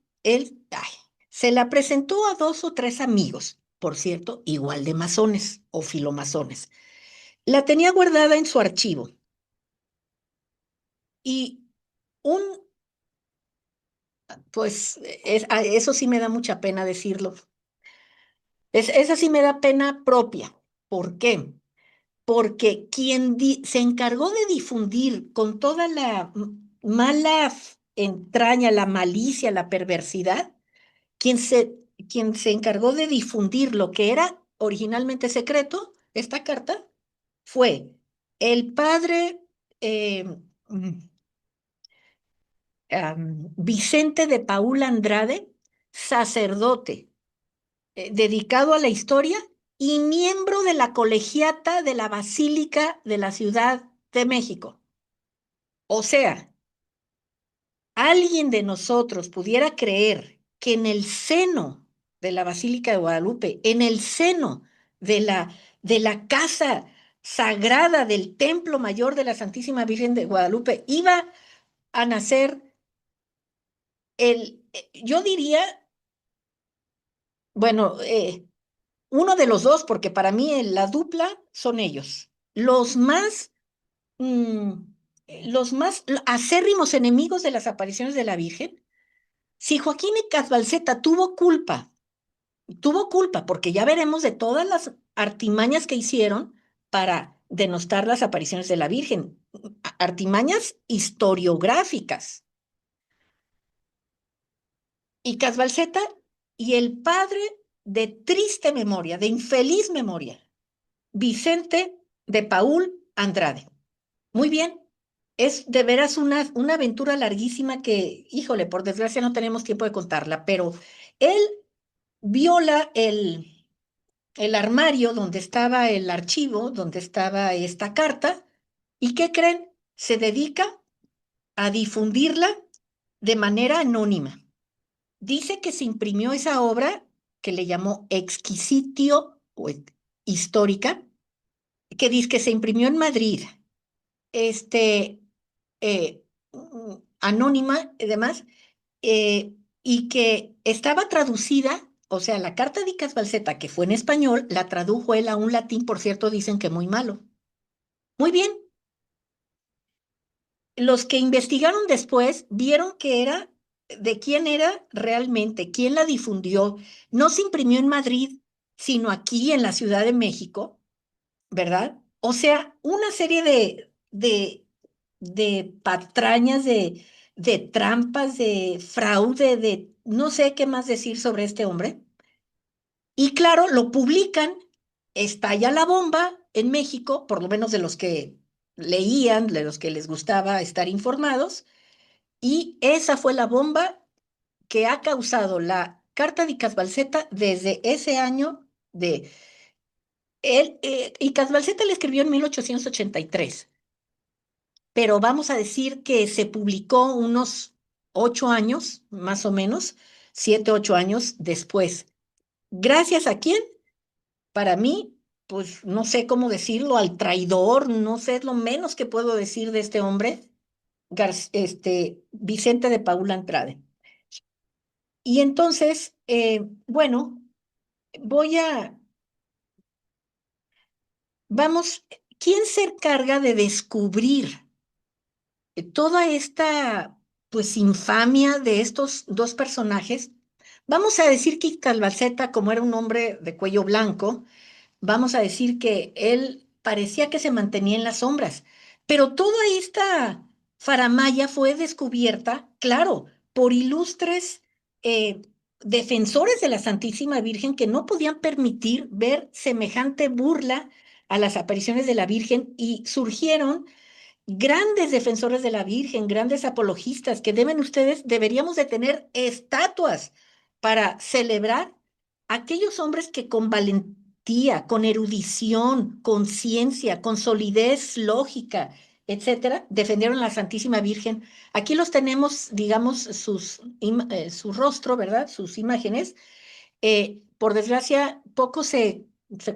se la presentó a 2 o 3 amigos, por cierto, igual de masones o filomasones. La tenía guardada en su archivo y un, pues, eso sí me da mucha pena decirlo. Esa sí me da pena propia. ¿Por qué? Porque quien se encargó de difundir con toda la mala entraña, la malicia, la perversidad, quien se, quien se encargó de difundir lo que era originalmente secreto, esta carta, fue el padre eh, mm, Vicente de Paúl Andrade, sacerdote dedicado a la historia y miembro de la colegiata de la Basílica de la Ciudad de México. O sea, alguien de nosotros pudiera creer que en el seno de la Basílica de Guadalupe, en el seno de la casa sagrada del Templo Mayor de la Santísima Virgen de Guadalupe, iba a nacer yo diría, bueno, uno de los dos, porque para mí la dupla son ellos. Mm, los más acérrimos enemigos de las apariciones de la Virgen. Si Joaquín Casbalceta tuvo culpa, porque ya veremos de todas las artimañas que hicieron para denostar las apariciones de la Virgen, artimañas historiográficas. Y Casbalceta y el padre de triste memoria, de infeliz memoria, Vicente de Paúl Andrade. Muy bien, es de veras una aventura larguísima que, híjole, por desgracia no tenemos tiempo de contarla, pero él viola el armario donde estaba el archivo, donde estaba esta carta, y ¿qué creen? Se dedica a difundirla de manera anónima. Dice que se imprimió esa obra que le llamó Exquisitio o histórica, que dice que se imprimió en Madrid, este, anónima, además, y que estaba traducida, o sea, la carta de Casbalceta, que fue en español, la tradujo él a un latín, por cierto, dicen que muy malo. Muy bien, los que investigaron después vieron que era de quién era realmente, quién la difundió. No se imprimió en Madrid, sino aquí en la Ciudad de México, ¿verdad? O sea, una serie de patrañas, de trampas, de fraude, de no sé qué más decir sobre este hombre. Y claro, lo publican, estalla la bomba en México, por lo menos de los que leían, de los que les gustaba estar informados, y esa fue la bomba que ha causado la Carta de Casbalceta desde ese año de él, y Casbalceta le escribió en 1883, pero vamos a decir que se publicó unos 8 años, más o menos, 7, 8 años después. ¿Gracias a quién? Para mí, pues no sé cómo decirlo, al traidor, no sé, es lo menos que puedo decir de este hombre, Vicente de Paúl Andrade. Y entonces, bueno, voy a, vamos, ¿quién se encarga de descubrir toda esta, pues, infamia de estos dos personajes? Vamos a decir que Calvaceta, como era un hombre de cuello blanco, vamos a decir que él parecía que se mantenía en las sombras, pero toda esta faramaya fue descubierta, claro, por ilustres eh, defensores de la Santísima Virgen que no podían permitir ver semejante burla a las apariciones de la Virgen y surgieron grandes defensores de la Virgen, grandes apologistas, que deberíamos de tener estatuas para celebrar a aquellos hombres que con valentía, con erudición, con ciencia, con solidez lógica, etcétera, defendieron a la Santísima Virgen. Aquí los tenemos, digamos, su rostro, ¿verdad? Sus imágenes. Por desgracia, poco se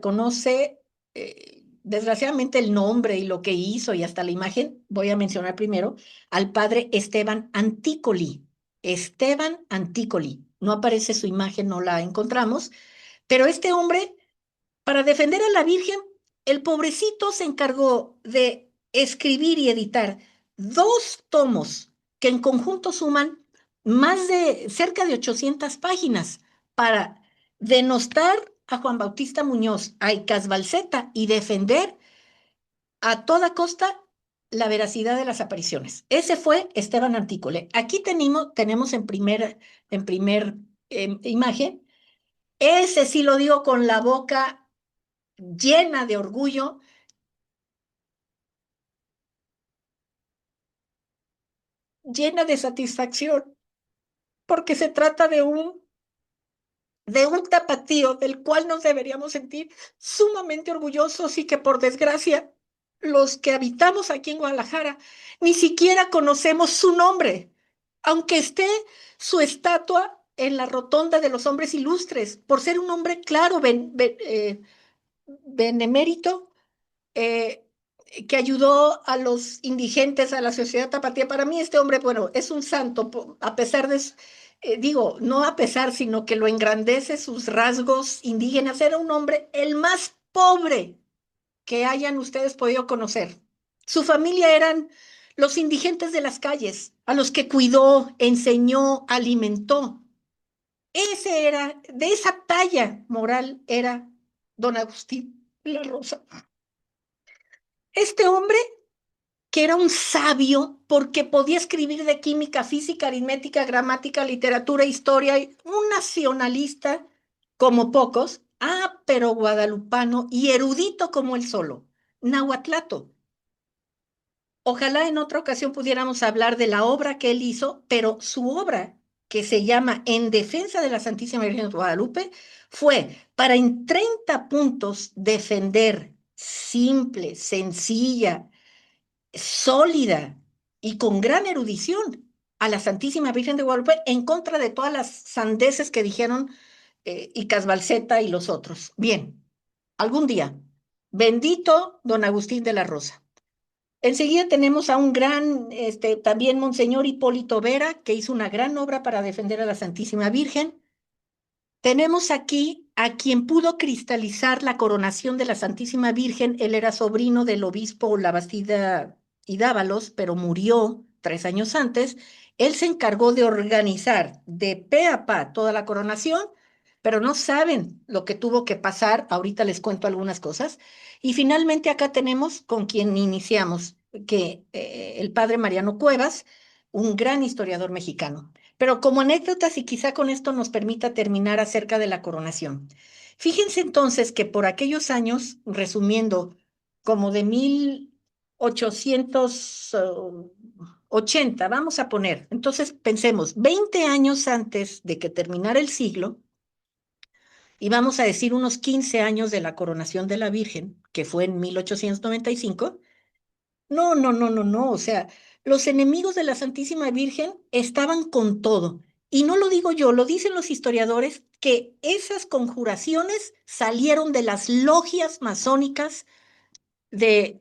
conoce, desgraciadamente, el nombre y lo que hizo y hasta la imagen. Voy a mencionar primero al padre Esteban Antícoli. Esteban Antícoli. No aparece su imagen, no la encontramos, pero este hombre, para defender a la Virgen, el pobrecito se encargó de escribir y editar 2 tomos que en conjunto suman más de cerca de 800 páginas para denostar a Juan Bautista Muñoz, a Icas Balseta y defender a toda costa la veracidad de las apariciones. Ese fue Esteban Antícole. Aquí tenemos en primer imagen, ese sí lo digo con la boca llena de orgullo, llena de satisfacción, porque se trata de un tapatío del cual nos deberíamos sentir sumamente orgullosos y que por desgracia los que habitamos aquí en Guadalajara ni siquiera conocemos su nombre, aunque esté su estatua en la rotonda de los hombres ilustres, por ser un hombre claro, benemérito, eh, que ayudó a los indigentes, a la sociedad tapatía. Para mí este hombre, bueno, es un santo, a pesar de, digo, no a pesar, sino que lo engrandece sus rasgos indígenas. Era un hombre el más pobre que hayan ustedes podido conocer. Su familia eran los indigentes de las calles, a los que cuidó, enseñó, alimentó. Ese era, de esa talla moral era don Agustín La Rosa. Este hombre, que era un sabio porque podía escribir de química, física, aritmética, gramática, literatura, historia, un nacionalista como pocos, pero guadalupano y erudito como él solo, Nahuatlato. Ojalá en otra ocasión pudiéramos hablar de la obra que él hizo, pero su obra, que se llama En defensa de la Santísima Virgen de Guadalupe, fue para en 30 puntos defender simple, sencilla, sólida y con gran erudición a la Santísima Virgen de Guadalupe en contra de todas las sandeces que dijeron Icas Balseta y los otros. Bien, algún día. Bendito don Agustín de la Rosa. Enseguida tenemos a un gran, también Monseñor Hipólito Vera, que hizo una gran obra para defender a la Santísima Virgen. Tenemos aquí a quien pudo cristalizar la coronación de la Santísima Virgen. Él era sobrino del obispo Labastida y Dávalos, pero murió 3 años antes. Él se encargó de organizar de pe a pa toda la coronación, pero no saben lo que tuvo que pasar. Ahorita les cuento algunas cosas. Y finalmente acá tenemos con quien iniciamos, que el padre Mariano Cuevas, un gran historiador mexicano. Pero como anécdotas, y quizá con esto nos permita terminar acerca de la coronación. Fíjense entonces que por aquellos años, resumiendo, como de 1880, vamos a poner, entonces pensemos, 20 años antes de que terminara el siglo, y vamos a decir unos 15 años de la coronación de la Virgen, que fue en 1895. No, no, no, no, no. O sea, los enemigos de la Santísima Virgen estaban con todo. Y no lo digo yo, lo dicen los historiadores, que esas conjuraciones salieron de las logias masónicas de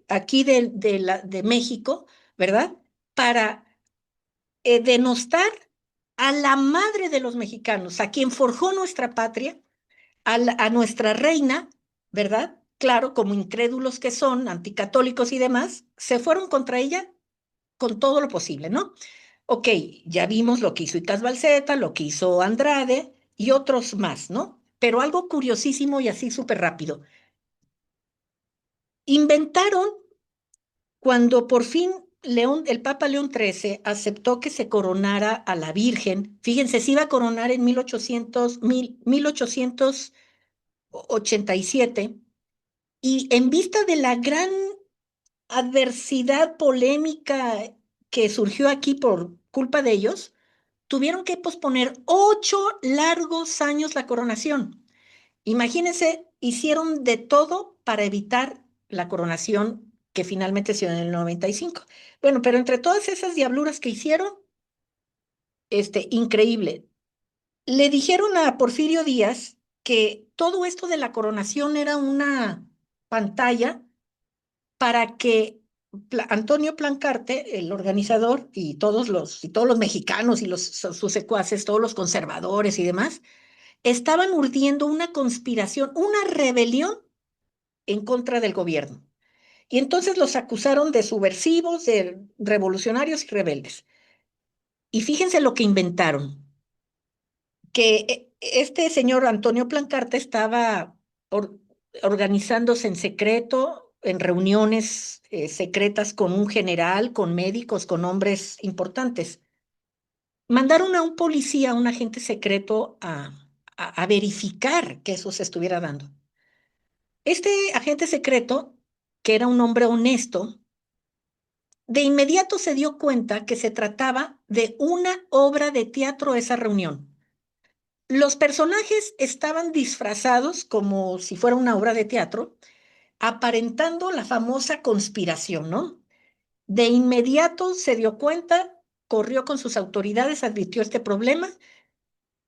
aquí de México, ¿verdad? Para denostar a la madre de los mexicanos, a quien forjó nuestra patria, a nuestra reina, ¿verdad? Claro, como incrédulos que son, anticatólicos y demás, se fueron contra ella con todo lo posible, ¿no? Ok, ya vimos lo que hizo Icas Balseta, lo que hizo Andrade y otros más, ¿no? Pero algo curiosísimo y así súper rápido. Inventaron cuando por fin el Papa León XIII aceptó que se coronara a la Virgen. Fíjense, se iba a coronar en 1887. Y en vista de la gran adversidad polémica que surgió aquí por culpa de ellos, tuvieron que posponer 8 largos años la coronación. Imagínense, hicieron de todo para evitar la coronación que finalmente se dio en el 95. Bueno, pero entre todas esas diabluras que hicieron, increíble. Le dijeron a Porfirio Díaz que todo esto de la coronación era una pantalla para que Antonio Plancarte, el organizador, y todos los mexicanos y sus secuaces, todos los conservadores y demás, estaban urdiendo una conspiración, una rebelión en contra del gobierno. Y entonces los acusaron de subversivos, de revolucionarios y rebeldes. Y fíjense lo que inventaron, que este señor Antonio Plancarte estaba or- organizándose en secreto, en reuniones secretas con un general, con médicos, con hombres importantes. Mandaron a un policía, a un agente secreto, a verificar que eso se estuviera dando. Este agente secreto, que era un hombre honesto, de inmediato se dio cuenta que se trataba de una obra de teatro esa reunión. Los personajes estaban disfrazados como si fuera una obra de teatro, aparentando la famosa conspiración, ¿no? De inmediato se dio cuenta, corrió con sus autoridades, advirtió este problema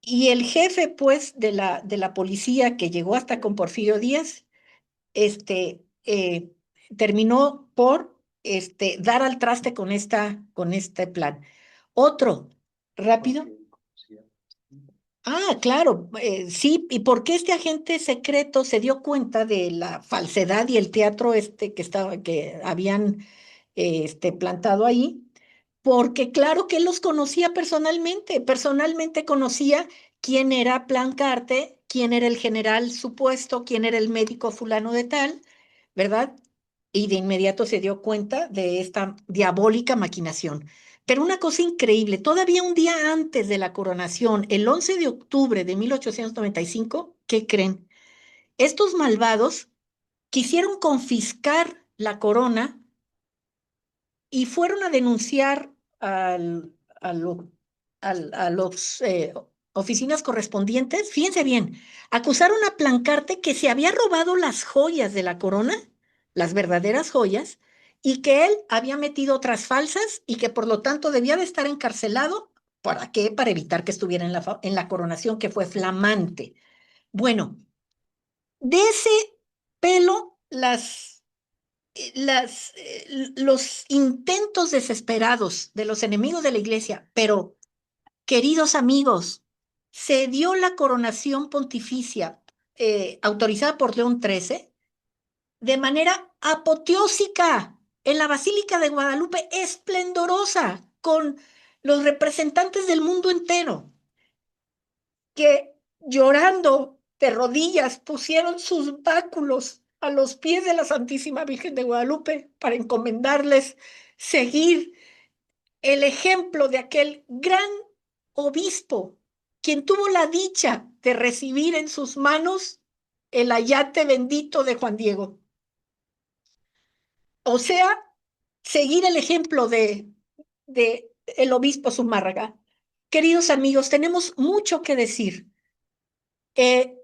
y el jefe, pues, de la policía que llegó hasta con Porfirio Díaz, terminó por dar al traste con este plan. Otro, rápido. Ah, claro, sí, y porque este agente secreto se dio cuenta de la falsedad y el teatro que habían plantado ahí, porque claro que él los conocía personalmente conocía quién era Plancarte, quién era el general supuesto, quién era el médico fulano de tal, ¿verdad? Y de inmediato se dio cuenta de esta diabólica maquinación. Pero una cosa increíble, todavía un día antes de la coronación, el 11 de octubre de 1895, ¿qué creen? Estos malvados quisieron confiscar la corona y fueron a denunciar al, a, lo- a los oficinas correspondientes. Fíjense bien, acusaron a Plancarte que se había robado las joyas de la corona, las verdaderas joyas, y que él había metido otras falsas y que por lo tanto debía de estar encarcelado. ¿Para qué? Para evitar que estuviera en la coronación, que fue flamante. Bueno, de ese pelo los intentos desesperados de los enemigos de la iglesia, pero queridos amigos, se dio la coronación pontificia autorizada por León XIII de manera apoteósica en la Basílica de Guadalupe, esplendorosa, con los representantes del mundo entero, que llorando de rodillas pusieron sus báculos a los pies de la Santísima Virgen de Guadalupe para encomendarles seguir el ejemplo de aquel gran obispo, quien tuvo la dicha de recibir en sus manos el ayate bendito de Juan Diego. O sea, seguir el ejemplo de el obispo Zumárraga. Queridos amigos, tenemos mucho que decir. Eh,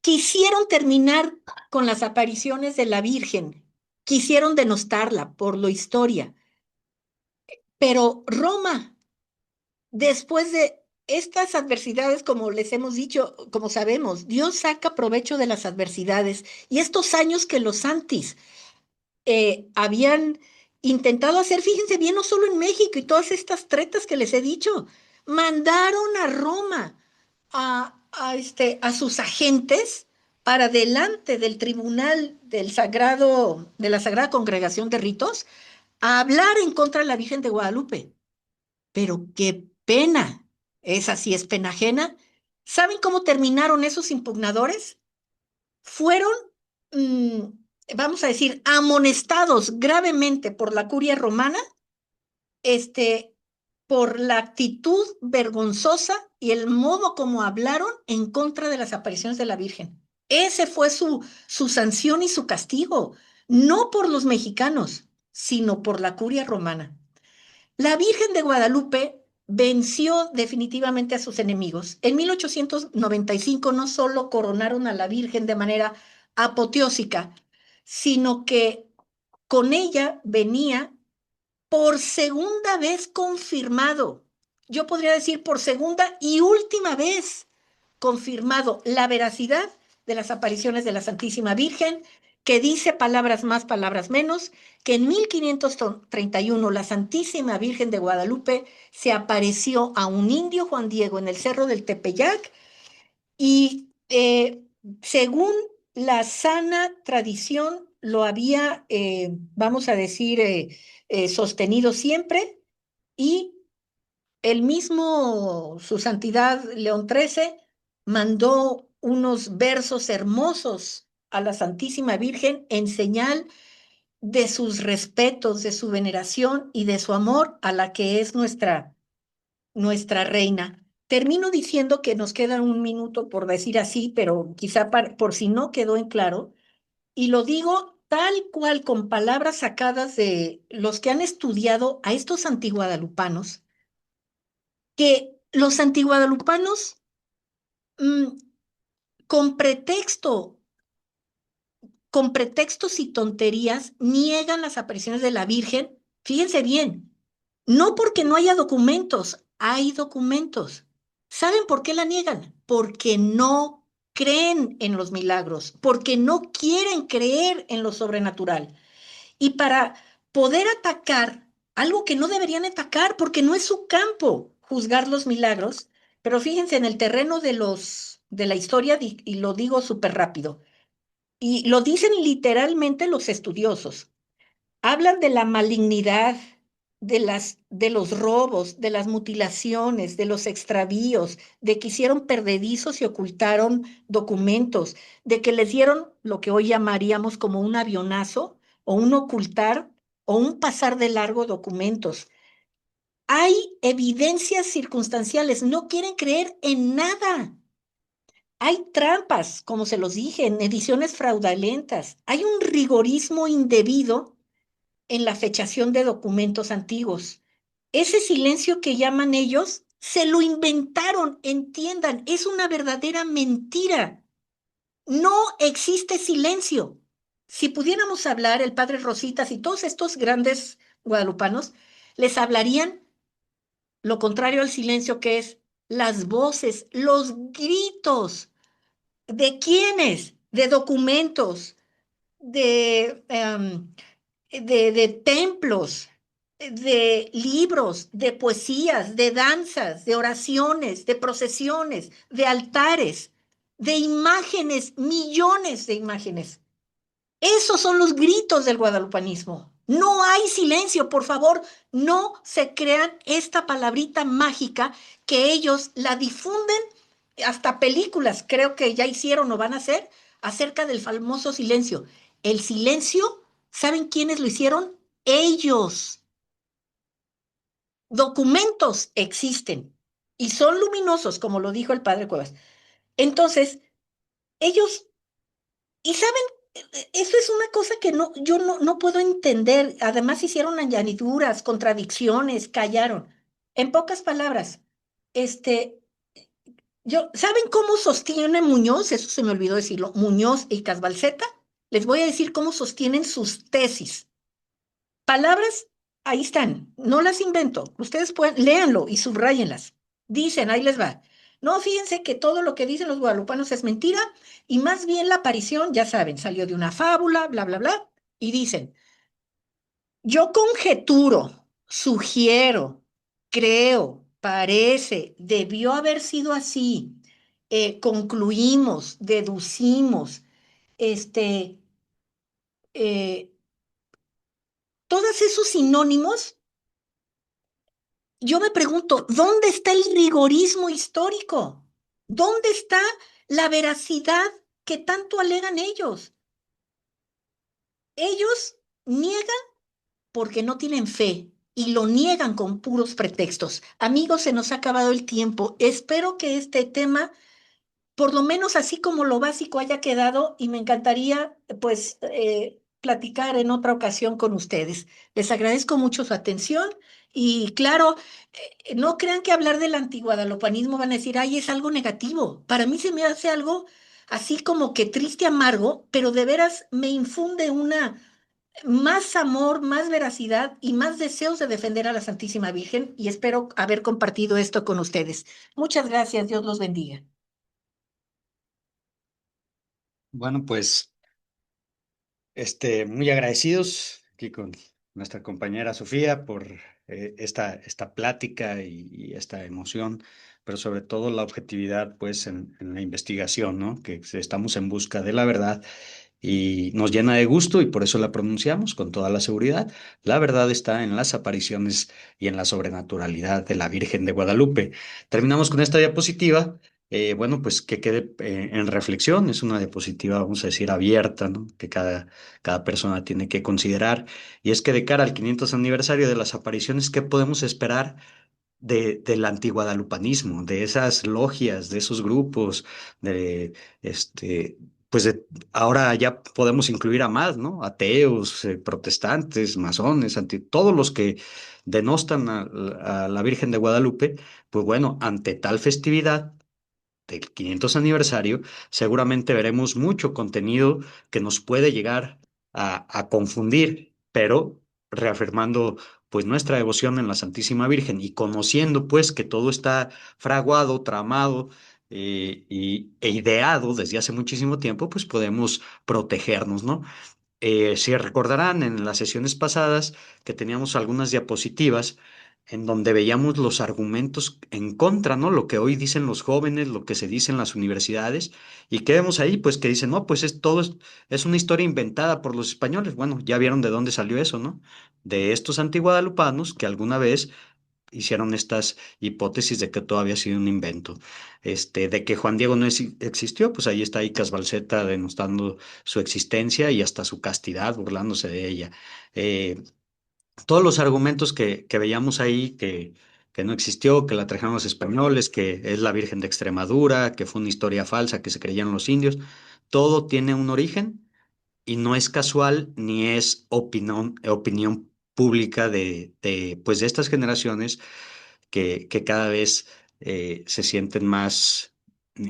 Quisieron terminar con las apariciones de la Virgen, quisieron denostarla por la historia, pero Roma, después de estas adversidades, como les hemos dicho, como sabemos, Dios saca provecho de las adversidades y estos años que los santis habían intentado hacer, fíjense bien, no solo en México y todas estas tretas que les he dicho, mandaron a Roma a sus agentes para delante del tribunal de la Sagrada Congregación de Ritos a hablar en contra de la Virgen de Guadalupe. Pero qué pena, esa sí es pena ajena. ¿Saben cómo terminaron esos impugnadores? Fueron, mm, vamos a decir, amonestados gravemente por la curia romana, por la actitud vergonzosa y el modo como hablaron en contra de las apariciones de la Virgen. Ese fue su sanción y su castigo, no por los mexicanos, sino por la curia romana. La Virgen de Guadalupe venció definitivamente a sus enemigos. En 1895 no solo coronaron a la Virgen de manera apoteósica, sino que con ella venía por segunda vez confirmado. Yo podría decir por segunda y última vez confirmado la veracidad de las apariciones de la Santísima Virgen, que dice palabras más, palabras menos, que en 1531 la Santísima Virgen de Guadalupe se apareció a un indio, Juan Diego, en el Cerro del Tepeyac y según la sana tradición lo había, vamos a decir, sostenido siempre y el mismo Su Santidad León XIII mandó unos versos hermosos a la Santísima Virgen en señal de sus respetos, de su veneración y de su amor a la que es nuestra reina. Termino diciendo que nos queda un minuto por decir así, pero quizá por si no quedó en claro, y lo digo tal cual con palabras sacadas de los que han estudiado a estos antiguadalupanos, que los antiguadalupanos mm, con pretexto, con pretextos y tonterías niegan las apariciones de la Virgen. Fíjense bien, no porque no haya documentos, hay documentos. ¿Saben por qué la niegan? Porque no creen en los milagros, porque no quieren creer en lo sobrenatural. Y para poder atacar algo que no deberían atacar, porque no es su campo juzgar los milagros, pero fíjense en el terreno de la historia, y lo digo súper rápido, y lo dicen literalmente los estudiosos. Hablan de la malignidad, de los robos, de las mutilaciones, de los extravíos, de que hicieron perdedizos y ocultaron documentos, de que les dieron lo que hoy llamaríamos como un avionazo o un ocultar o un pasar de largo documentos. Hay evidencias circunstanciales, no quieren creer en nada. Hay trampas, como se los dije, en ediciones fraudulentas. Hay un rigorismo indebido en la fechación de documentos antiguos. Ese silencio que llaman ellos, se lo inventaron, entiendan, es una verdadera mentira. No existe silencio. Si pudiéramos hablar, el padre Rositas y todos estos grandes guadalupanos, les hablarían lo contrario al silencio, que es las voces, los gritos. ¿De quiénes? De documentos, de de templos, de libros, de poesías, de danzas, de oraciones, de procesiones, de altares, de imágenes, millones de imágenes. Esos son los gritos del guadalupanismo. No hay silencio, por favor, no se crean esta palabrita mágica que ellos la difunden, hasta películas creo que ya hicieron o van a hacer acerca del famoso silencio. El silencio, ¿saben quiénes lo hicieron? Ellos. Documentos existen y son luminosos, como lo dijo el padre Cuevas. Entonces, ellos, y saben, eso es una cosa que yo no puedo entender. Además, hicieron añadiduras, contradicciones, callaron. En pocas palabras, este, ¿saben cómo sostiene Muñoz? Eso se me olvidó decirlo. Muñoz y Casbalceta. Les voy a decir cómo sostienen sus tesis. Palabras, ahí están, no las invento. Ustedes pueden, léanlo y subrayenlas. Dicen, ahí les va. No, fíjense que todo lo que dicen los guadalupanos es mentira y más bien la aparición, ya saben, salió de una fábula, bla, bla, bla. Y dicen, yo conjeturo, sugiero, creo, parece, debió haber sido así. Concluimos, deducimos, este, eh, todos esos sinónimos. Yo me pregunto, ¿dónde está el rigorismo histórico? ¿Dónde está la veracidad que tanto alegan ellos? Ellos niegan porque no tienen fe y lo niegan con puros pretextos. Amigos, se nos ha acabado el tiempo. Espero que este tema, por lo menos así como lo básico, haya quedado y me encantaría, pues, platicar en otra ocasión con ustedes. Les agradezco mucho su atención y claro, no crean que hablar del antiguadalupanismo van a decir, ay, es algo negativo. Para mí se me hace algo así como que triste, amargo, pero de veras me infunde una más amor, más veracidad y más deseos de defender a la Santísima Virgen y espero haber compartido esto con ustedes. Muchas gracias, Dios los bendiga. Bueno, pues muy agradecidos aquí con nuestra compañera Sofía por esta plática y esta emoción, pero sobre todo la objetividad pues en la investigación, ¿no? Que estamos en busca de la verdad y nos llena de gusto y por eso la pronunciamos con toda la seguridad. La verdad está en las apariciones y en la sobrenaturalidad de la Virgen de Guadalupe. Terminamos con esta diapositiva. Bueno, pues que quede en reflexión. Es una diapositiva, vamos a decir, abierta, ¿no? Que cada persona tiene que considerar. Y es que de cara al 500 aniversario de las apariciones, ¿qué podemos esperar del antiguadalupanismo, de esas logias, de esos grupos, de pues ahora ya podemos incluir a más, ¿no? Ateos, protestantes, masones, todos los que denostan a la Virgen de Guadalupe, pues bueno, ante tal festividad del 500 aniversario, seguramente veremos mucho contenido que nos puede llegar a confundir, pero reafirmando pues nuestra devoción en la Santísima Virgen y conociendo pues que todo está fraguado, tramado e ideado desde hace muchísimo tiempo, pues podemos protegernos, ¿no? Si recordarán en las sesiones pasadas que teníamos algunas diapositivas en donde veíamos los argumentos en contra, ¿no? Lo que hoy dicen los jóvenes, lo que se dice en las universidades, y qué vemos ahí, pues que dicen, no, pues es una historia inventada por los españoles. Bueno, ya vieron de dónde salió eso, ¿no? De estos antiguadalupanos que alguna vez hicieron estas hipótesis de que todo había sido un invento. De que Juan Diego no existió, pues ahí está Icas Balseta denostando su existencia y hasta su castidad, burlándose de ella. Eh, todos los argumentos que veíamos ahí, que no existió, que la trajeron los españoles, que es la Virgen de Extremadura, que fue una historia falsa, que se creían los indios, todo tiene un origen y no es casual ni es opinión pública pues, de estas generaciones que cada vez se sienten más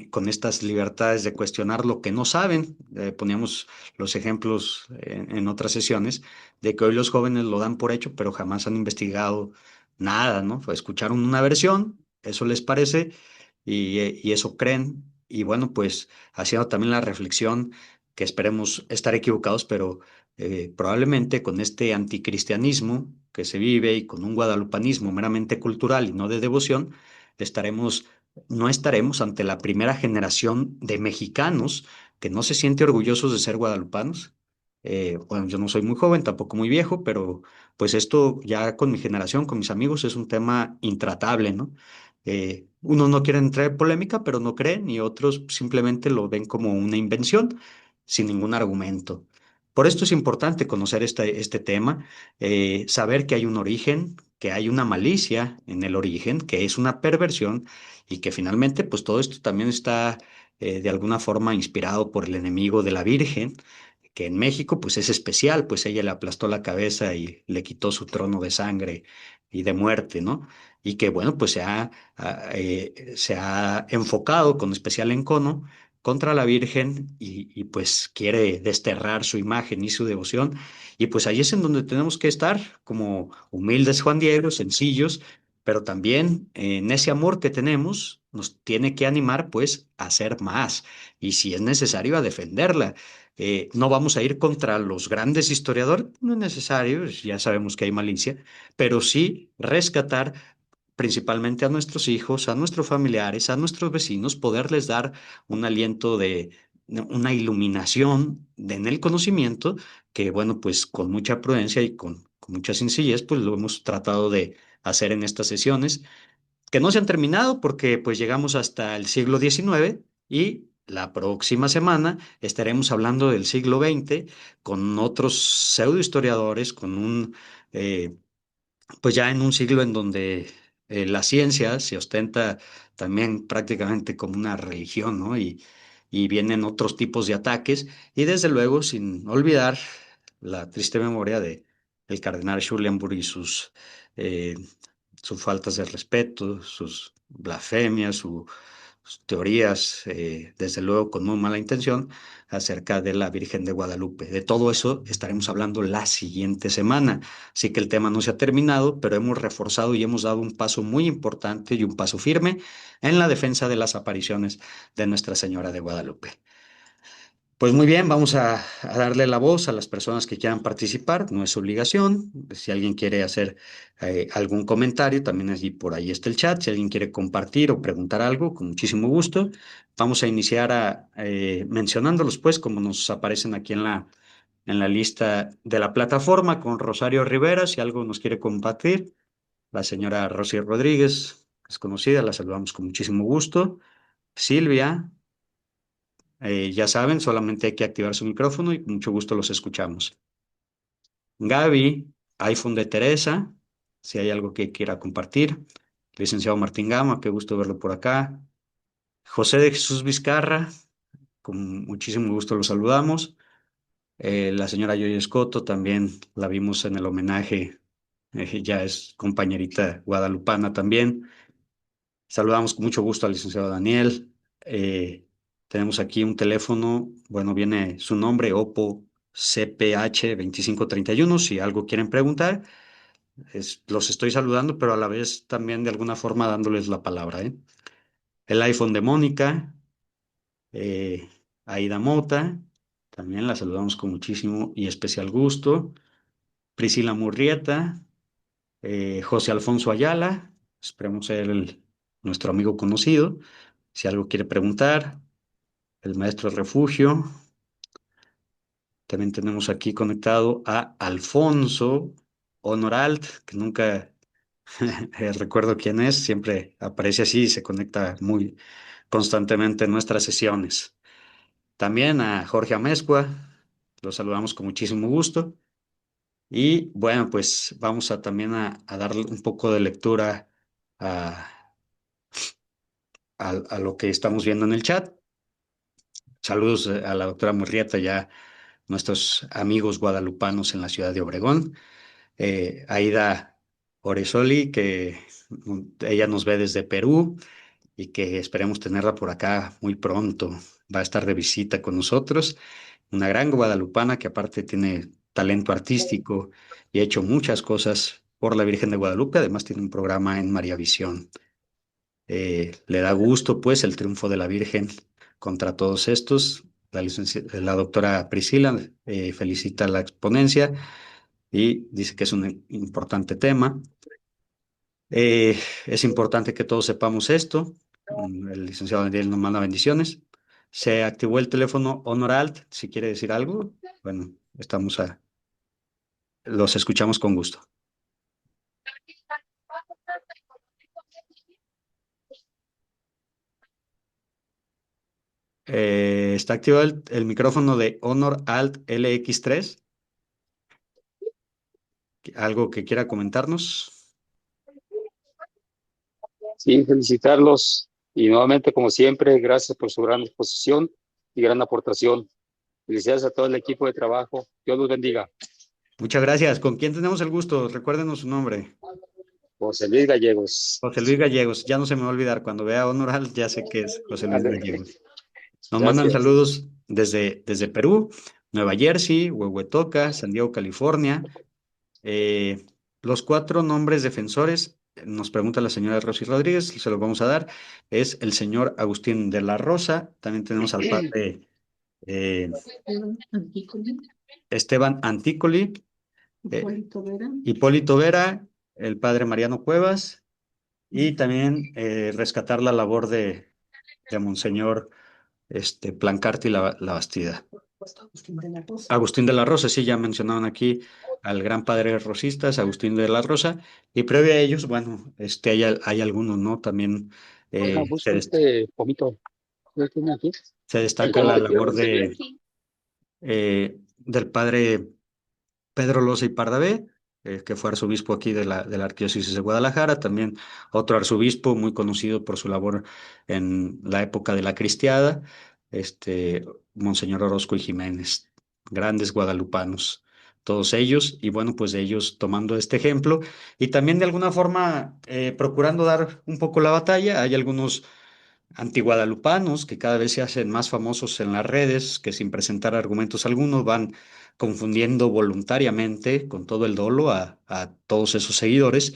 con estas libertades de cuestionar lo que no saben. Poníamos los ejemplos en otras sesiones de que hoy los jóvenes lo dan por hecho, pero jamás han investigado nada, ¿no? Escucharon una versión, eso les parece y eso creen. Y bueno, pues haciendo también la reflexión que esperemos estar equivocados, pero probablemente con este anticristianismo que se vive y con un guadalupanismo meramente cultural y no de devoción, estaremos, no estaremos ante la primera generación de mexicanos que no se siente orgullosos de ser guadalupanos. Bueno, yo no soy muy joven, tampoco muy viejo, pero pues esto ya con mi generación, con mis amigos, es un tema intratable, ¿no? Unos no quieren entrar en polémica, pero no creen, y otros simplemente lo ven como una invención, sin ningún argumento. Por esto es importante conocer este tema, saber que hay un origen, que hay una malicia en el origen, que es una perversión y que finalmente pues todo esto también está de alguna forma inspirado por el enemigo de la Virgen, que en México pues es especial, pues ella le aplastó la cabeza y le quitó su trono de sangre y de muerte, ¿no? Y que bueno pues se ha enfocado con especial encono contra la Virgen pues quiere desterrar su imagen y su devoción. Y pues ahí es en donde tenemos que estar como humildes Juan Diego, sencillos, pero también en ese amor que tenemos nos tiene que animar pues a hacer más y si es necesario a defenderla. No vamos a ir contra los grandes historiadores, no es necesario, ya sabemos que hay malicia, pero sí rescatar principalmente a nuestros hijos, a nuestros familiares, a nuestros vecinos, poderles dar un aliento una iluminación en el conocimiento, que bueno, pues con mucha prudencia y con mucha sencillez, pues lo hemos tratado de hacer en estas sesiones, que no se han terminado porque pues llegamos hasta el siglo XIX y la próxima semana estaremos hablando del siglo XX con otros pseudohistoriadores, con eh, pues ya en un siglo en donde la ciencia se ostenta también prácticamente como una religión, ¿no? Y vienen otros tipos de ataques, y desde luego sin olvidar la triste memoria de el cardenal Schulenburg y eh, sus faltas de respeto, sus blasfemias, teorías, desde luego con muy mala intención, acerca de la Virgen de Guadalupe. De todo eso estaremos hablando la siguiente semana. Así que el tema no se ha terminado, pero hemos reforzado y hemos dado un paso muy importante y un paso firme en la defensa de las apariciones de Nuestra Señora de Guadalupe. Pues muy bien, vamos a darle la voz a las personas que quieran participar, no es obligación. Si alguien quiere hacer algún comentario, también allí por ahí está el chat. Si alguien quiere compartir o preguntar algo, con muchísimo gusto. Vamos a iniciar mencionándolos, pues, como nos aparecen aquí en la lista de la plataforma, con Rosario Rivera, si algo nos quiere compartir. La señora Rosy Rodríguez, es conocida, la saludamos con muchísimo gusto. Silvia. Ya saben, solamente hay que activar su micrófono y con mucho gusto los escuchamos. Gaby, iPhone de Teresa, si hay algo que quiera compartir. Licenciado Martín Gama, qué gusto verlo por acá. José de Jesús Vizcarra, con muchísimo gusto lo saludamos. La señora Yoy Escoto, también la vimos en el homenaje, ya es compañerita guadalupana también. Saludamos con mucho gusto al licenciado Daniel. Tenemos aquí un teléfono, bueno, viene su nombre, Oppo CPH 2531. Si algo quieren preguntar, los estoy saludando, pero a la vez también de alguna forma dándoles la palabra, ¿eh? El iPhone de Mónica, eh, Aida Mota, también la saludamos con muchísimo y especial gusto. Priscila Murrieta, José Alfonso Ayala, esperemos ser nuestro amigo conocido. Si algo quiere preguntar, el maestro Refugio. También tenemos aquí conectado a Alfonso Honoralt, que nunca recuerdo quién es, siempre aparece así y se conecta muy constantemente en nuestras sesiones. También a Jorge Amezcua, lo saludamos con muchísimo gusto. Y bueno, pues vamos a darle un poco de lectura a, a lo que estamos viendo en el chat. Saludos a la doctora Murrieta, ya nuestros amigos guadalupanos en la ciudad de Obregón. Aida Oresoli, que ella nos ve desde Perú y que esperemos tenerla por acá muy pronto. Va a estar de visita con nosotros. Una gran guadalupana que aparte tiene talento artístico y ha hecho muchas cosas por la Virgen de Guadalupe. Además tiene un programa en María Visión. Le da gusto, pues, el triunfo de la Virgen contra todos estos. La doctora Priscila felicita la exponencia y dice que es un importante tema. Es importante que todos sepamos esto. El licenciado Daniel nos manda bendiciones. Se activó el teléfono Honor Alt, si quiere decir algo. Bueno, los escuchamos con gusto. Está activado el micrófono de Honor Alt LX3. ¿Algo que quiera comentarnos? Sí, felicitarlos y nuevamente, como siempre, gracias por su gran exposición y gran aportación. Felicidades a todo el equipo de trabajo. Dios los bendiga. Muchas gracias. ¿Con quién tenemos el gusto? Recuérdenos su nombre. José Luis Gallegos. José Luis Gallegos. Ya no se me va a olvidar. Cuando vea Honor Alt, ya sé que es José Luis Gallegos. Nos mandan Gracias. saludos desde Perú, Nueva Jersey, Huehuetoca, San Diego, California. Los 4 nombres defensores, nos pregunta la señora Rosy Rodríguez, se los vamos a dar, es el señor Agustín de la Rosa, también tenemos al padre Esteban Antícoli, Hipólito Vera, el padre Mariano Cuevas, y también rescatar la labor de Monseñor Plancarte y la Bastida. Agustín de la Rosa, sí, ya mencionaban aquí al gran padre rosistas, Agustín de la Rosa, y previo a ellos, bueno, hay algunos, ¿no? También Busco pomito. ¿Lo tiene aquí? se destaca la labor del padre Pedro Loza y Pardavé, que fue arzobispo aquí de la Arquidiócesis de Guadalajara, también otro arzobispo muy conocido por su labor en la época de la Cristiada, Monseñor Orozco y Jiménez, grandes guadalupanos, todos ellos, y bueno, pues de ellos tomando este ejemplo y también de alguna forma procurando dar un poco la batalla. Hay algunos antiguadalupanos que cada vez se hacen más famosos en las redes, que sin presentar argumentos algunos van confundiendo voluntariamente con todo el dolo a todos esos seguidores.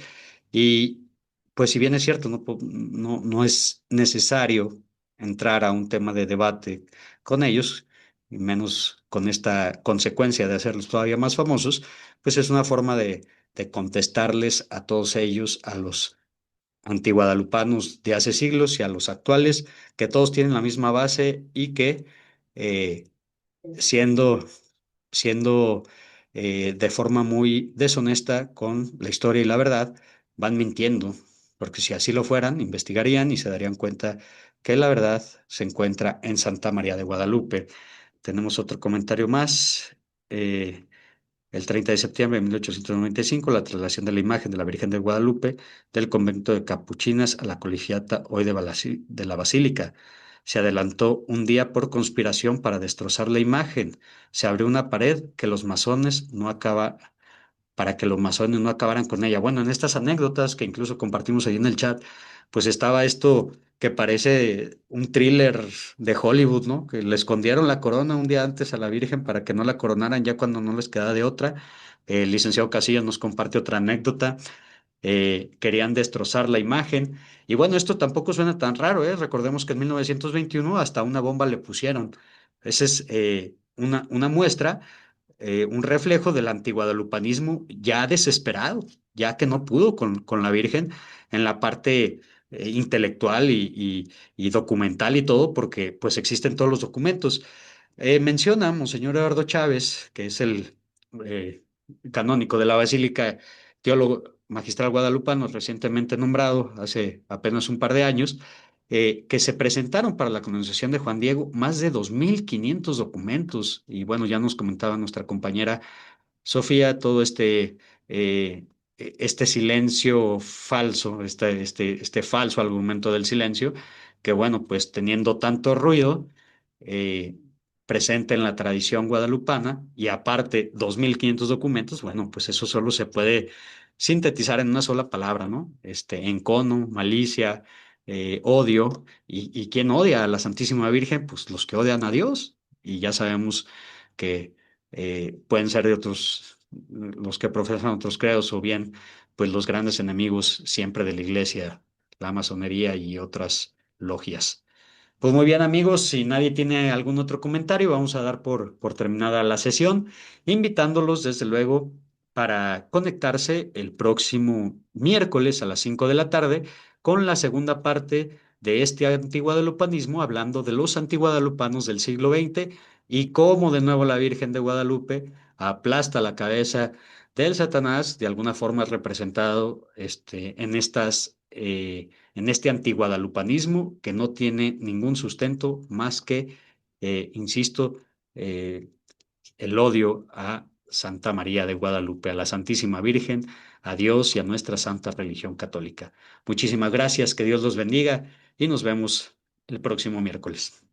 Y pues si bien es cierto, no es necesario entrar a un tema de debate con ellos, y menos con esta consecuencia de hacerlos todavía más famosos, pues es una forma de contestarles a todos ellos, a los antiguadalupanos de hace siglos y a los actuales, que todos tienen la misma base y que eh, siendo, siendo de forma muy deshonesta con la historia y la verdad, van mintiendo, porque si así lo fueran, investigarían y se darían cuenta que la verdad se encuentra en Santa María de Guadalupe. Tenemos otro comentario más. eh, el 30 de septiembre de 1895, la traslación de la imagen de la Virgen de Guadalupe del convento de Capuchinas a la colegiata hoy de la Basílica. Se adelantó un día por conspiración para destrozar la imagen. Se abrió una pared que los masones no acaba, para que los masones no acabaran con ella. Bueno, en estas anécdotas que incluso compartimos ahí en el chat, pues estaba esto que parece un thriller de Hollywood, ¿no? Que le escondieron la corona un día antes a la Virgen para que no la coronaran ya cuando no les quedaba de otra. El licenciado Casillas nos comparte otra anécdota. Querían destrozar la imagen. Y bueno, esto tampoco suena tan raro, ¿eh? Recordemos que en 1921 hasta una bomba le pusieron. Esa es una muestra, un reflejo del antiguadalupanismo ya desesperado, ya que no pudo con la Virgen en la parte intelectual y documental y todo, porque pues existen todos los documentos. Menciona Monseñor Eduardo Chávez, que es el eh, canónico de la Basílica, teólogo magistral guadalupano, recientemente nombrado hace apenas un par de años, que se presentaron para la canonización de Juan Diego más de 2.500 documentos. Y bueno, ya nos comentaba nuestra compañera Sofía, todo este silencio falso, este falso argumento del silencio, que bueno, pues teniendo tanto ruido eh, presente en la tradición guadalupana y aparte 2.500 documentos, bueno, pues eso solo se puede sintetizar en una sola palabra, ¿no? Encono, malicia, odio, y ¿quién odia a la Santísima Virgen? Pues los que odian a Dios, y ya sabemos que pueden ser de otros, los que profesan otros credos, o bien, pues los grandes enemigos siempre de la iglesia, la masonería y otras logias. Pues muy bien, amigos, si nadie tiene algún otro comentario, vamos a dar por terminada la sesión, invitándolos desde luego para conectarse el próximo miércoles a las 5 de la tarde con la segunda parte de este antiguadalupanismo, hablando de los antiguadalupanos del siglo XX y cómo de nuevo la Virgen de Guadalupe aplasta la cabeza del Satanás, de alguna forma representado en este antiguadalupanismo que no tiene ningún sustento más que, insisto, eh, el odio a Santa María de Guadalupe, a la Santísima Virgen, a Dios y a nuestra santa religión católica. Muchísimas gracias, que Dios los bendiga y nos vemos el próximo miércoles.